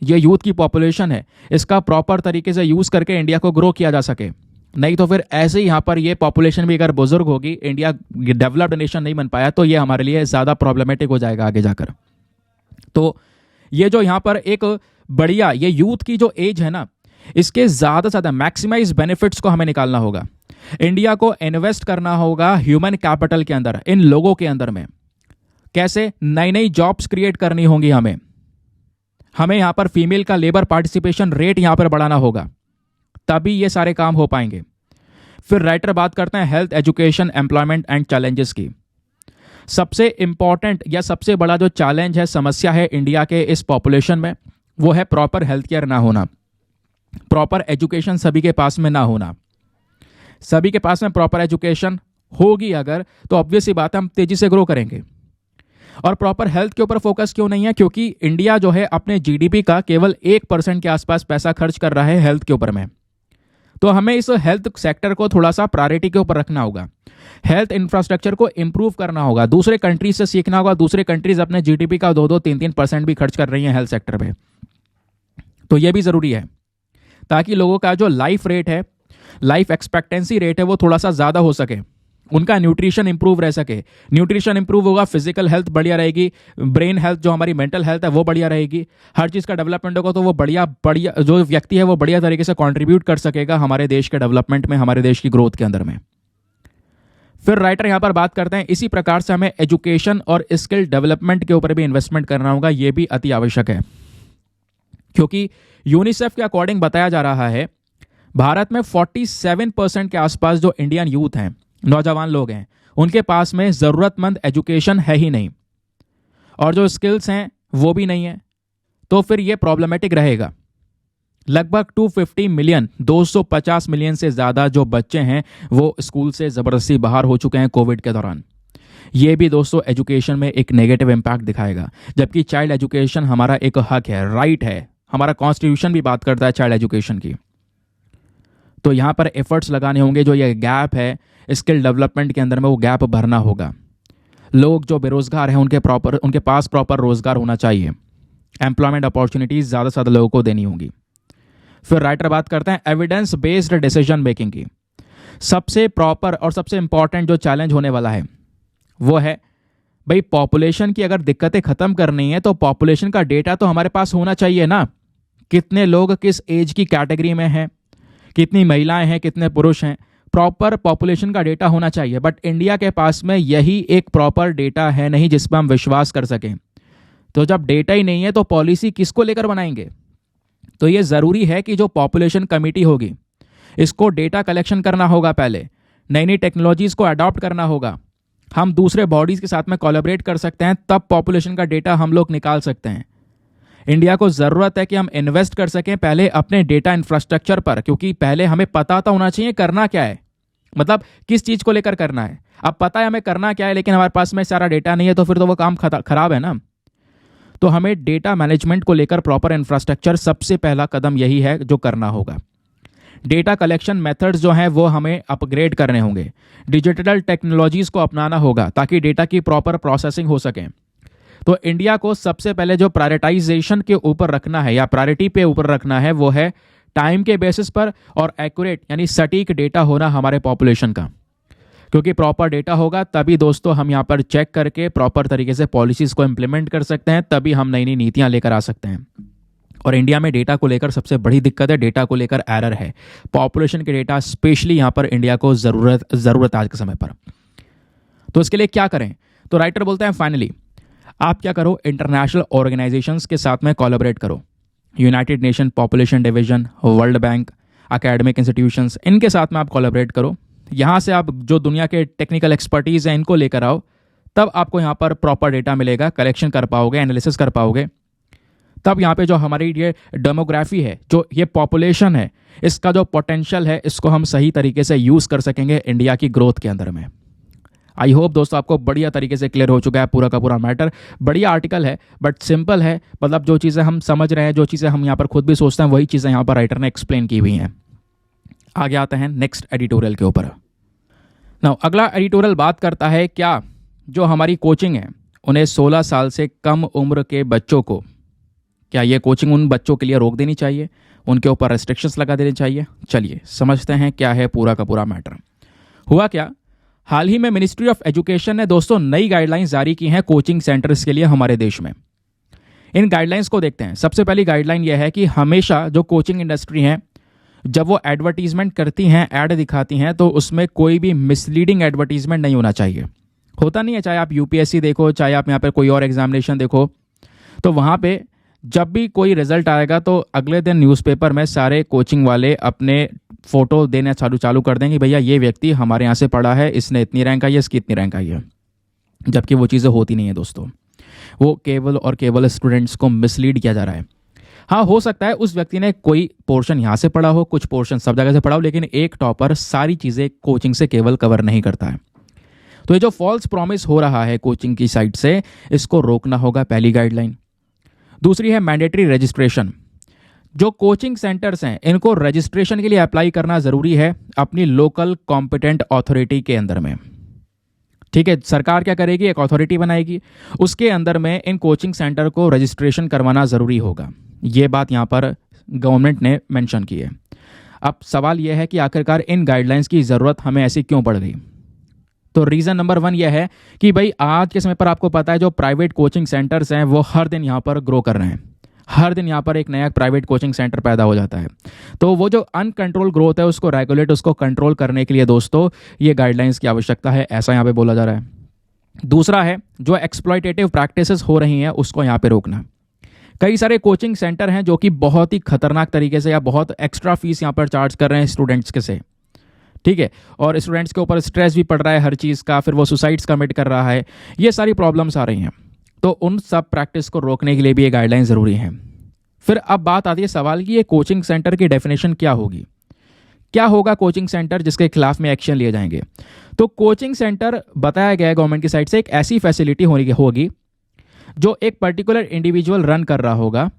ये यूथ की पॉपुलेशन है, इसका प्रॉपर तरीके से यूज़ करके इंडिया को ग्रो किया जा सके। नहीं तो फिर ऐसे ही यहाँ पर ये पॉपुलेशन भी अगर बुजुर्ग होगी, इंडिया डेवलप्ड नेशन नहीं बन पाया, तो ये हमारे लिए ज़्यादा प्रॉब्लमेटिक हो जाएगा आगे जाकर। तो ये जो यहाँ पर एक बढ़िया ये यूथ की जो एज है ना, इसके ज़्यादा से ज़्यादा मैक्सिमाइज बेनिफिट्स को हमें निकालना होगा। इंडिया को इन्वेस्ट करना होगा ह्यूमन कैपिटल के अंदर, इन लोगों के अंदर में। कैसे? नई नई जॉब्स क्रिएट करनी होंगी हमें यहाँ पर फीमेल का लेबर पार्टिसिपेशन रेट यहाँ पर बढ़ाना होगा, तभी ये सारे काम हो पाएंगे। फिर राइटर बात करते हैं health, education, employment and challenges की। सबसे इंपॉर्टेंट या सबसे बड़ा जो चैलेंज है, समस्या है इंडिया के इस पॉपुलेशन में, वो है प्रॉपर हेल्थ केयर ना होना, प्रॉपर एजुकेशन सभी के पास में ना होना। सभी के पास में प्रॉपर एजुकेशन होगी अगर, तो ऑब्वियस सी बात है हम तेजी से ग्रो करेंगे। और प्रॉपर हेल्थ के ऊपर फोकस क्यों नहीं है? क्योंकि इंडिया जो है अपने जीडीपी का केवल 1% के आसपास पैसा खर्च कर रहा है हेल्थ के ऊपर में। तो हमें इस हेल्थ सेक्टर को थोड़ा सा प्रायोरिटी के ऊपर रखना होगा, हेल्थ इंफ्रास्ट्रक्चर को इंप्रूव करना होगा, दूसरे कंट्रीज से सीखना होगा। दूसरे कंट्रीज अपने जीडीपी का 2-2, 3-3% भी खर्च कर रही हैं हेल्थ सेक्टर पे, तो यह भी ज़रूरी है ताकि लोगों का जो लाइफ रेट है लाइफ एक्सपेक्टेंसी रेट है वो थोड़ा सा ज़्यादा हो सके, उनका न्यूट्रिशन इंप्रूव रह सके। न्यूट्रिशन इंप्रूव होगा, फिजिकल हेल्थ बढ़िया रहेगी, ब्रेन हेल्थ जो हमारी मेंटल हेल्थ है वो बढ़िया रहेगी, हर चीज़ का डेवलपमेंट होगा, तो वो बढ़िया बढ़िया जो व्यक्ति है वो बढ़िया तरीके से कंट्रीब्यूट कर सकेगा हमारे देश के डेवलपमेंट में, हमारे देश की ग्रोथ के अंदर में। फिर राइटर यहाँ पर बात करते हैं इसी प्रकार से हमें एजुकेशन और स्किल डेवलपमेंट के ऊपर भी इन्वेस्टमेंट करना होगा, ये भी अति आवश्यक है, क्योंकि यूनिसेफ के अकॉर्डिंग बताया जा रहा है भारत में 47% के आसपास जो इंडियन यूथ हैं, नौजवान लोग हैं, उनके पास में ज़रूरतमंद एजुकेशन है ही नहीं, और जो स्किल्स हैं वो भी नहीं है, तो फिर ये प्रॉब्लमेटिक रहेगा। लगभग 250 मिलियन, 250 मिलियन से ज़्यादा जो बच्चे हैं वो स्कूल से ज़बरदस्ती बाहर हो चुके हैं कोविड के दौरान। ये भी दोस्तों एजुकेशन में एक नेगेटिव इम्पैक्ट दिखाएगा, जबकि चाइल्ड एजुकेशन हमारा एक हक है, राइट है, हमारा कॉन्स्टिट्यूशन भी बात करता है चाइल्ड एजुकेशन की। तो यहाँ पर एफर्ट्स लगाने होंगे, जो ये गैप है स्किल डेवलपमेंट के अंदर में वो गैप भरना होगा। लोग जो बेरोजगार हैं उनके पास प्रॉपर रोजगार होना चाहिए, एम्प्लॉयमेंट अपॉर्चुनिटीज़ ज़्यादा से ज़्यादा लोगों को देनी होंगी। फिर राइटर बात करते हैं एविडेंस बेस्ड डिसीजन मेकिंग की। सबसे प्रॉपर और सबसे इंपॉर्टेंट जो चैलेंज होने वाला है वो है भाई, पॉपुलेशन की अगर दिक्कतें खत्म करनी है तो पॉपुलेशन का डेटा तो हमारे पास होना चाहिए ना। कितने लोग किस एज की कैटेगरी में हैं, कितनी महिलाएं हैं, कितने पुरुष हैं, प्रॉपर पॉपुलेशन का डेटा होना चाहिए। बट इंडिया के पास में यही एक प्रॉपर डेटा है नहीं जिस पर हम विश्वास कर सकें। तो जब डेटा ही नहीं है तो पॉलिसी किसको लेकर बनाएंगे? तो ये ज़रूरी है कि जो पॉपुलेशन कमेटी होगी इसको डेटा कलेक्शन करना होगा, पहले नई नई टेक्नोलॉजीज़ को अडॉप्ट करना होगा। हम दूसरे बॉडीज़ के साथ में कोलैबोरेट कर सकते हैं, तब पॉपुलेशन का डेटा हम लोग निकाल सकते हैं। इंडिया को ज़रूरत है कि हम इन्वेस्ट कर सकें पहले अपने डेटा इंफ्रास्ट्रक्चर पर, क्योंकि पहले हमें पता तो होना चाहिए करना क्या है, मतलब किस चीज़ को लेकर करना है। अब पता है हमें करना क्या है, लेकिन हमारे पास में सारा डेटा नहीं है, तो फिर तो वो काम खराब है ना। तो हमें डेटा मैनेजमेंट को लेकर प्रॉपर इंफ्रास्ट्रक्चर, सबसे पहला कदम यही है जो करना होगा। डेटा कलेक्शन मेथड्स जो हैं वो हमें अपग्रेड करने होंगे, डिजिटल टेक्नोलॉजीज़ को अपनाना होगा ताकि डेटा की प्रॉपर प्रोसेसिंग हो सके। तो इंडिया को सबसे पहले जो प्रायोरिटाइजेशन के ऊपर रखना है या प्रायोरिटी पे ऊपर रखना है वो है टाइम के बेसिस पर और एक्यूरेट यानी सटीक डेटा होना हमारे पॉपुलेशन का, क्योंकि प्रॉपर डेटा होगा तभी दोस्तों हम यहाँ पर चेक करके प्रॉपर तरीके से पॉलिसीज़ को इम्प्लीमेंट कर सकते हैं, तभी हम नई नई नीतियाँ लेकर आ सकते हैं। और इंडिया में डेटा को लेकर सबसे बड़ी दिक्कत है, डेटा को लेकर एरर है। पॉपुलेशन के डेटा स्पेशली यहाँ पर इंडिया को ज़रूरत आज के समय पर। तो इसके लिए क्या करें? तो राइटर बोलते हैं फाइनली आप क्या करो, इंटरनेशनल ऑर्गेनाइजेशंस के साथ में कोलैबोरेट करो, United nation population division, world bank, academic institutions, इनके साथ में आप कोलैबोरेट करो। यहाँ से आप जो दुनिया के टेक्निकल एक्सपर्टीज़ हैं इनको लेकर आओ, तब आपको यहाँ पर प्रॉपर डेटा मिलेगा, कलेक्शन कर पाओगे, एनालिसिस कर पाओगे। तब यहाँ पे जो हमारी ये डेमोग्राफी है, जो ये पॉपुलेशन है, इसका जो पोटेंशियल है, इसको हम सही तरीके से यूज़ कर सकेंगे इंडिया की ग्रोथ के अंदर में। आई होप दोस्तों आपको बढ़िया तरीके से क्लियर हो चुका है पूरा का पूरा मैटर। बढ़िया आर्टिकल है बट सिंपल है, मतलब जो चीज़ें हम समझ रहे हैं, जो चीज़ें हम यहाँ पर खुद भी सोचते हैं, वही चीज़ें यहाँ पर राइटर ने एक्सप्लेन की हुई हैं। आगे आते हैं नेक्स्ट एडिटोरियल के ऊपर। नाउ अगला एडिटोरियल बात करता है क्या जो हमारी कोचिंग है उन्हें 16 साल से कम उम्र के बच्चों को, क्या ये कोचिंग उन बच्चों के लिए रोक देनी चाहिए, उनके ऊपर रेस्ट्रिक्शंस लगा देने चाहिए? चलिए समझते हैं क्या है पूरा का पूरा मैटर। हुआ क्या, हाल ही में मिनिस्ट्री ऑफ एजुकेशन ने दोस्तों नई गाइडलाइंस जारी की हैं कोचिंग सेंटर्स के लिए हमारे देश में। इन गाइडलाइंस को देखते हैं। सबसे पहली गाइडलाइन यह है कि हमेशा जो कोचिंग इंडस्ट्री है जब वो एडवर्टीजमेंट करती हैं, ऐड दिखाती हैं, तो उसमें कोई भी मिसलीडिंग एडवर्टीजमेंट नहीं होना चाहिए। होता नहीं है, चाहे आप यूपीएससी देखो, चाहे आप यहाँ पर कोई और एग्जामिनेशन देखो, तो वहाँ पे जब भी कोई रिजल्ट आएगा तो अगले दिन न्यूज़पेपर में सारे कोचिंग वाले अपने फोटो देना चालू कर देंगे, भैया ये व्यक्ति हमारे यहाँ से पढ़ा है, इसने इतनी रैंक आई है, इसकी इतनी रैंक आई है। जबकि वो चीज़ें होती नहीं है दोस्तों, वो केवल और केवल स्टूडेंट्स को मिसलीड किया जा रहा है। हाँ, हो सकता है उस व्यक्ति ने कोई पोर्शन यहाँ से पढ़ा हो, कुछ पोर्शन सब जगह से पढ़ा हो, लेकिन एक टॉपर सारी चीज़ें कोचिंग से केवल कवर नहीं करता है। तो ये जो फॉल्स प्रॉमिस हो रहा है कोचिंग की साइड से, इसको रोकना होगा, पहली गाइडलाइन। दूसरी है मैंडेटरी रजिस्ट्रेशन। जो कोचिंग सेंटर्स हैं इनको रजिस्ट्रेशन के लिए अप्लाई करना ज़रूरी है अपनी लोकल कॉम्पिटेंट अथॉरिटी के अंदर में। ठीक है, सरकार क्या करेगी, एक अथॉरिटी बनाएगी, उसके अंदर में इन कोचिंग सेंटर को रजिस्ट्रेशन करवाना ज़रूरी होगा। ये बात यहाँ पर गवर्नमेंट ने मेंशन की है। अब सवाल यह है कि आखिरकार इन गाइडलाइंस की ज़रूरत हमें ऐसी क्यों पड़ गई। तो रीज़न नंबर 1 यह है कि भाई आज के समय पर आपको पता है जो प्राइवेट कोचिंग सेंटर्स हैं वो हर दिन यहाँ पर ग्रो कर रहे हैं। हर दिन यहाँ पर एक नया प्राइवेट कोचिंग सेंटर पैदा हो जाता है। तो वो जो अनकंट्रोल ग्रोथ है उसको रेगुलेट, उसको कंट्रोल करने के लिए दोस्तों ये गाइडलाइंस की आवश्यकता है, ऐसा यहाँ पे बोला जा रहा है। दूसरा है जो एक्सप्लॉयटेटिव प्रैक्टिसेस हो रही हैं उसको यहाँ पे रोकना। कई सारे कोचिंग सेंटर हैं जो कि बहुत ही खतरनाक तरीके से या बहुत एक्स्ट्रा फीस यहाँ पर चार्ज कर रहे हैं स्टूडेंट्स के से, ठीक है, और स्टूडेंट्स के ऊपर स्ट्रेस भी पड़ रहा है हर चीज़ का, फिर वो सुसाइड्स कमिट कर रहा है, ये सारी प्रॉब्लम्स आ रही हैं। तो उन सब प्रैक्टिस को रोकने के लिए भी ये गाइडलाइन ज़रूरी है। फिर अब बात आती है सवाल की ये कोचिंग सेंटर की डेफिनेशन क्या होगी, क्या होगा कोचिंग सेंटर जिसके खिलाफ में एक्शन लिए जाएंगे। तो कोचिंग सेंटर बताया गया है गवर्नमेंट की साइड से एक ऐसी फैसिलिटी होगी जो एक पर्टिकुलर इंडिविजुअल रन कर रहा होगा।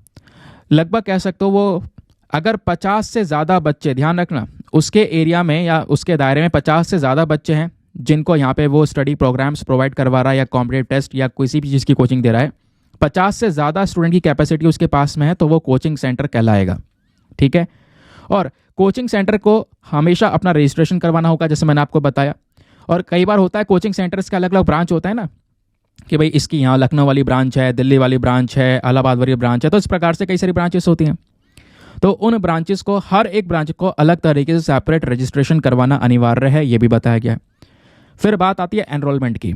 लगभग कह सकते हो वो अगर 50 से ज़्यादा बच्चे, ध्यान रखना उसके एरिया में या उसके दायरे में 50 से ज़्यादा बच्चे हैं जिनको यहाँ पे वो स्टडी प्रोग्राम्स प्रोवाइड करवा रहा है या कॉम्पिटिटिव टेस्ट या किसी भी चीज़ की कोचिंग दे रहा है, 50 से ज़्यादा स्टूडेंट की कैपेसिटी उसके पास में है तो वो कोचिंग सेंटर कहलाएगा, ठीक है। और कोचिंग सेंटर को हमेशा अपना रजिस्ट्रेशन करवाना होगा जैसे मैंने आपको बताया। और कई बार होता है कोचिंग सेंटर्स का अलग अलग ब्रांच होता है ना, कि भाई इसकी यहाँ लखनऊ वाली ब्रांच है, दिल्ली वाली ब्रांच है, इलाहाबाद वाली ब्रांच है, तो इस प्रकार से कई सारी ब्रांचेस होती हैं। तो उन ब्रांचेस को, हर एक ब्रांच को अलग तरीके से सेपरेट रजिस्ट्रेशन करवाना अनिवार्य है, ये भी बताया गया है। फिर बात आती है एनरोलमेंट की।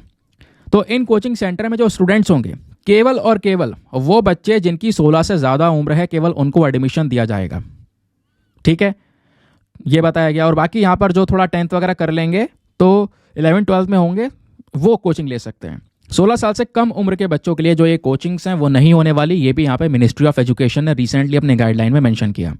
तो इन कोचिंग सेंटर में जो स्टूडेंट्स होंगे केवल और केवल वो बच्चे जिनकी 16 से ज़्यादा उम्र है, केवल उनको एडमिशन दिया जाएगा, ठीक है, ये बताया गया। और बाकी यहाँ पर जो थोड़ा 10th वगैरह कर लेंगे तो 11 12 में होंगे वो कोचिंग ले सकते हैं। 16 साल से कम उम्र के बच्चों के लिए जो ये कोचिंग्स हैं वो नहीं होने वाली, ये भी यहाँ पे मिनिस्ट्री ऑफ एजुकेशन ने रिसेंटली अपने गाइडलाइन में मेंशन किया।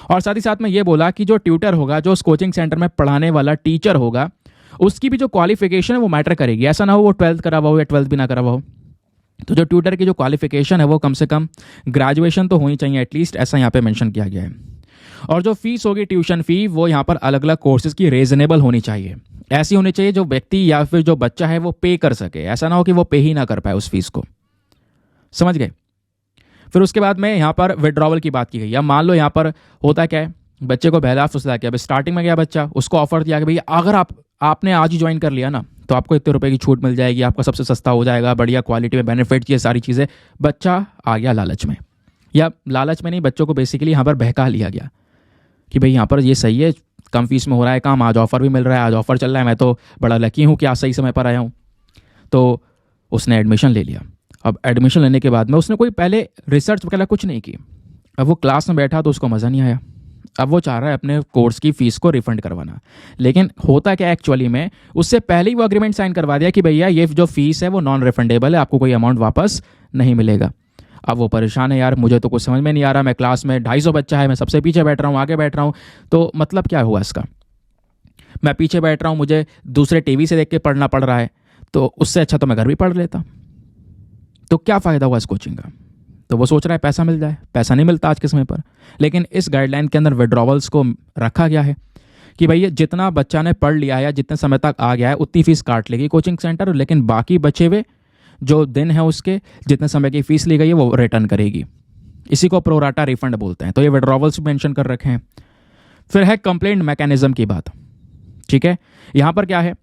और साथ ही साथ में ये बोला कि जो ट्यूटर होगा, जो उस कोचिंग सेंटर में पढ़ाने वाला टीचर होगा, उसकी भी जो क्वालिफिकेशन है वो मैटर करेगी। ऐसा ना हो वो 12th करा हुआ हो या 12th भी ना करा हुआ हो। तो जो ट्यूटर की जो क्वालिफिकेशन है वो कम से कम ग्रेजुएशन तो होनी चाहिए एटलीस्ट, ऐसा यहाँ पे मेंशन किया गया है। और जो फीस होगी ट्यूशन फी, वो यहाँ पर अलग अलग कोर्सेज की रीजनेबल होनी चाहिए, ऐसी होनी चाहिए जो व्यक्ति या फिर जो बच्चा है वो पे कर सके। ऐसा ना हो कि वो पे ही ना कर पाए उस फीस को, समझ गए। फिर उसके बाद में यहाँ पर विड्रॉवल की बात की गई। अब मान लो यहाँ पर होता क्या है, बच्चे को बहला फुसला के, अब स्टार्टिंग में गया बच्चा, उसको ऑफर दिया कि भैया अगर आपने आज ही ज्वाइन कर लिया ना तो आपको इतने रुपए की छूट मिल जाएगी, आपका सबसे सस्ता हो जाएगा, बढ़िया क्वालिटी में बेनिफिट, ये सारी चीज़ें। बच्चा आ गया लालच में, या लालच में नहीं, बच्चों को बेसिकली यहाँ पर बहका लिया गया कि भाई यहाँ पर ये सही है, कम फीस में हो रहा है काम, आज ऑफ़र भी मिल रहा है, आज ऑफ़र चल रहा है, मैं तो बड़ा लकी हूँ कि आज सही समय पर आया हूँ। तो उसने एडमिशन ले लिया। अब एडमिशन लेने के बाद में उसने कोई पहले रिसर्च वगैरह कुछ नहीं की। अब वो क्लास में बैठा तो उसको मज़ा नहीं आया। अब वो चाह रहा है अपने कोर्स की फ़ीस को रिफंड करवाना। लेकिन होता क्या एक्चुअली में, उससे पहले ही वो एग्रीमेंट साइन करवा दिया कि भैया ये जो फ़ीस है वो नॉन रिफंडेबल है, आपको कोई अमाउंट वापस नहीं मिलेगा। अब वो परेशान है, यार मुझे तो कुछ समझ में नहीं आ रहा, मैं क्लास में 250 बच्चा है, मैं सबसे पीछे बैठ रहा हूँ, आगे बैठ रहा हूँ, तो मतलब क्या हुआ इसका। मैं पीछे बैठ रहा हूँ, मुझे दूसरे टीवी से देख के पढ़ना पड़ रहा है, तो उससे अच्छा तो मैं घर भी पढ़ लेता। तो क्या फ़ायदा हुआ इस कोचिंग का। तो वो सोच रहा है पैसा मिल जाए, पैसा नहीं मिलता आज के समय पर। लेकिन इस गाइडलाइन के अंदर विड्रॉवल्स को रखा गया है कि भैया जितना बच्चा ने पढ़ लिया है या जितने समय तक आ गया है उतनी फीस काट लेगी कोचिंग सेंटर, लेकिन बाकी बचे हुए जो दिन है उसके जितने समय की फ़ीस ली गई है वो रिटर्न करेगी। इसी को प्रोराटा रिफंड बोलते हैं। तो ये विड्रॉवल्स मेंशन कर रखे हैं। फिर है कंप्लेंट मैकेनिज्म की बात, ठीक है। यहाँ पर क्या है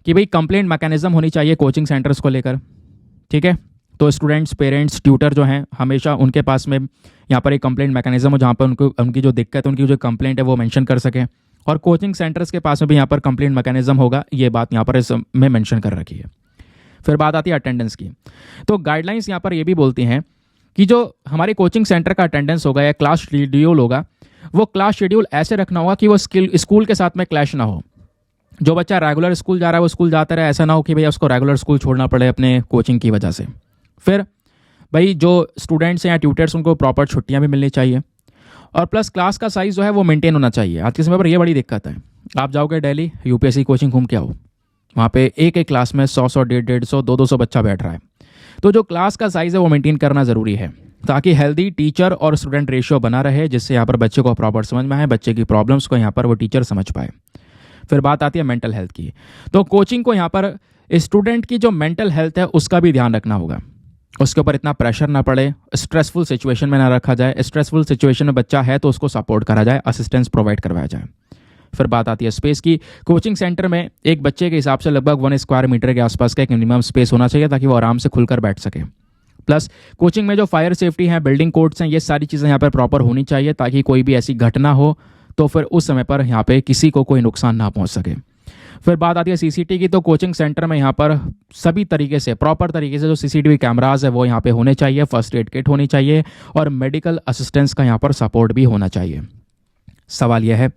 कि भाई कंप्लेंट मैकेनिज्म होनी चाहिए कोचिंग सेंटर्स को लेकर, ठीक है। तो स्टूडेंट्स, पेरेंट्स, ट्यूटर जो हैं हमेशा उनके पास में यहाँ पर एक कंप्लेंट मैकेनिज्म हो जहाँ पर उनकी जो दिक्कत है, उनकी जो कंप्लेंट है वो मेंशन कर सकें। और कोचिंग सेंटर्स के पास में भी यहाँ पर कंप्लेंट मैकेनिज्म होगा, ये बात यहाँ पर इसमें मेंशन कर रखी है। फिर बात आती है अटेंडेंस की। तो गाइडलाइंस यहाँ पर ये भी बोलती हैं कि जो हमारे कोचिंग सेंटर का अटेंडेंस होगा या क्लास शेड्यूल होगा, वो क्लास शेड्यूल ऐसे रखना होगा कि वो स्कूल के साथ में क्लैश ना हो। जो बच्चा रेगुलर स्कूल जा रहा है वो स्कूल जाता रहे, ऐसा ना हो कि भैया उसको रेगुलर स्कूल छोड़ना पड़े अपने कोचिंग की वजह से। फिर भाई जो स्टूडेंट्स हैं या ट्यूटर्स उनको प्रॉपर छुट्टियां भी मिलनी चाहिए। और प्लस क्लास का साइज़ जो है वो मेंटेन होना चाहिए। आज के समय पर ये बड़ी दिक्कत है। आप जाओगे दिल्ली यूपीएससी कोचिंग घूम के आओ, वहाँ पे एक एक क्लास में 100 150 200 बच्चा बैठ रहा है। तो जो क्लास का साइज़ है वो मेंटेन करना ज़रूरी है ताकि हेल्दी टीचर और स्टूडेंट रेशियो बना रहे, जिससे यहाँ पर बच्चे को प्रॉपर समझ में आए, बच्चे की प्रॉब्लम्स को यहाँ पर वो टीचर समझ पाए। फिर बात आती है मेंटल हेल्थ की। तो कोचिंग को यहाँ पर स्टूडेंट की जो मेंटल हेल्थ है उसका भी ध्यान रखना होगा। उसके ऊपर इतना प्रेशर ना पड़े, स्ट्रेसफुल सिचुएशन में ना रखा जाए। स्ट्रेसफुल सिचुएशन में बच्चा है तो उसको सपोर्ट करा जाए, असिस्टेंस प्रोवाइड करवाया जाए। फिर बात आती है स्पेस की। कोचिंग सेंटर में एक बच्चे के हिसाब से लगभग 1 स्क्वायर मीटर के आसपास का एक मिनिमम स्पेस होना चाहिए ताकि वो आराम से खुलकर बैठ सके। प्लस कोचिंग में जो फायर सेफ्टी है, बिल्डिंग कोड्स हैं, ये सारी चीज़ें यहाँ पर प्रॉपर होनी चाहिए ताकि कोई भी ऐसी घटना हो तो फिर उस समय पर यहाँ पे किसी को कोई नुकसान ना पहुँच सके। फिर बात आती है सीसीटीवी की। तो कोचिंग सेंटर में यहाँ पर सभी तरीके से, प्रॉपर तरीके से जो सीसीटीवी कैमराज है वो यहाँ पे होने चाहिए, फर्स्ट एड किट होनी चाहिए और मेडिकल असिस्टेंस का यहाँ पर सपोर्ट भी होना चाहिए। सवाल यह है,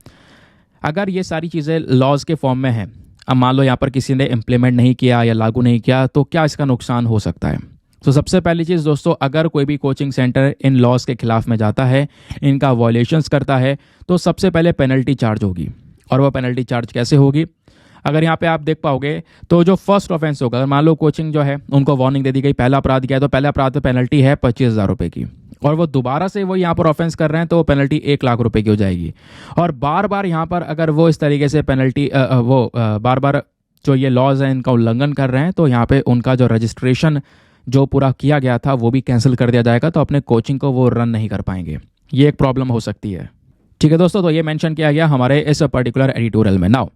अगर ये सारी चीज़ें लॉज के फॉर्म में हैं, अब मान लो यहाँ पर किसी ने इम्प्लीमेंट नहीं किया या लागू नहीं किया, तो क्या इसका नुकसान हो सकता है? तो सबसे पहली चीज़ दोस्तों, अगर कोई भी कोचिंग सेंटर इन लॉज के खिलाफ में जाता है, इनका वॉयलेशंस करता है, तो सबसे पहले पेनल्टी चार्ज होगी। और वो पेनल्टी चार्ज कैसे होगी? अगर यहाँ पे आप देख पाओगे तो जो फर्स्ट ऑफेंस होगा, अगर मान लो कोचिंग जो है उनको वार्निंग दे दी गई, पहला अपराध किया है, तो पहले अपराध पे पेनल्टी है 25,000 रुपये की, और वो दोबारा से वो यहाँ पर ऑफेंस कर रहे हैं तो वो पेनल्टी 1 लाख रुपए की हो जाएगी। और बार बार यहाँ पर अगर वो इस तरीके से पेनल्टी बार बार जो ये लॉज हैं इनका उल्लंघन कर रहे हैं, तो यहाँ पे उनका जो रजिस्ट्रेशन जो पूरा किया गया था वो भी कैंसिल कर दिया जाएगा, तो अपने कोचिंग को वो रन नहीं कर पाएंगे। ये एक प्रॉब्लम हो सकती है। ठीक है दोस्तों, तो ये मेंशन किया गया हमारे इस पर्टिकुलर एडिटोरियल में। नाउ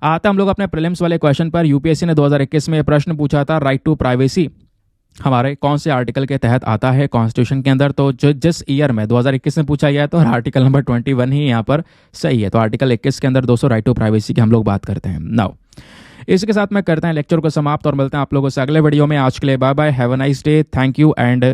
आता हम लोग अपने प्रीलिम्स वाले क्वेश्चन पर। यूपीएससी ने 2021 में प्रश्न पूछा था, राइट टू प्राइवेसी हमारे कौन से आर्टिकल के तहत आता है कॉन्स्टिट्यूशन के अंदर? तो जो जिस ईयर में 2021 में पूछा गया है, तो आर्टिकल नंबर 21 ही यहाँ पर सही है। तो आर्टिकल 21 के अंदर दोस्तों राइट टू प्राइवेसी की हम लोग बात करते हैं। नाउ इसके साथ में करते हैं लेक्चर को समाप्त और मिलते हैं आप लोगों से अगले वीडियो में। आज के लिए bye bye, have a nice day, thank you and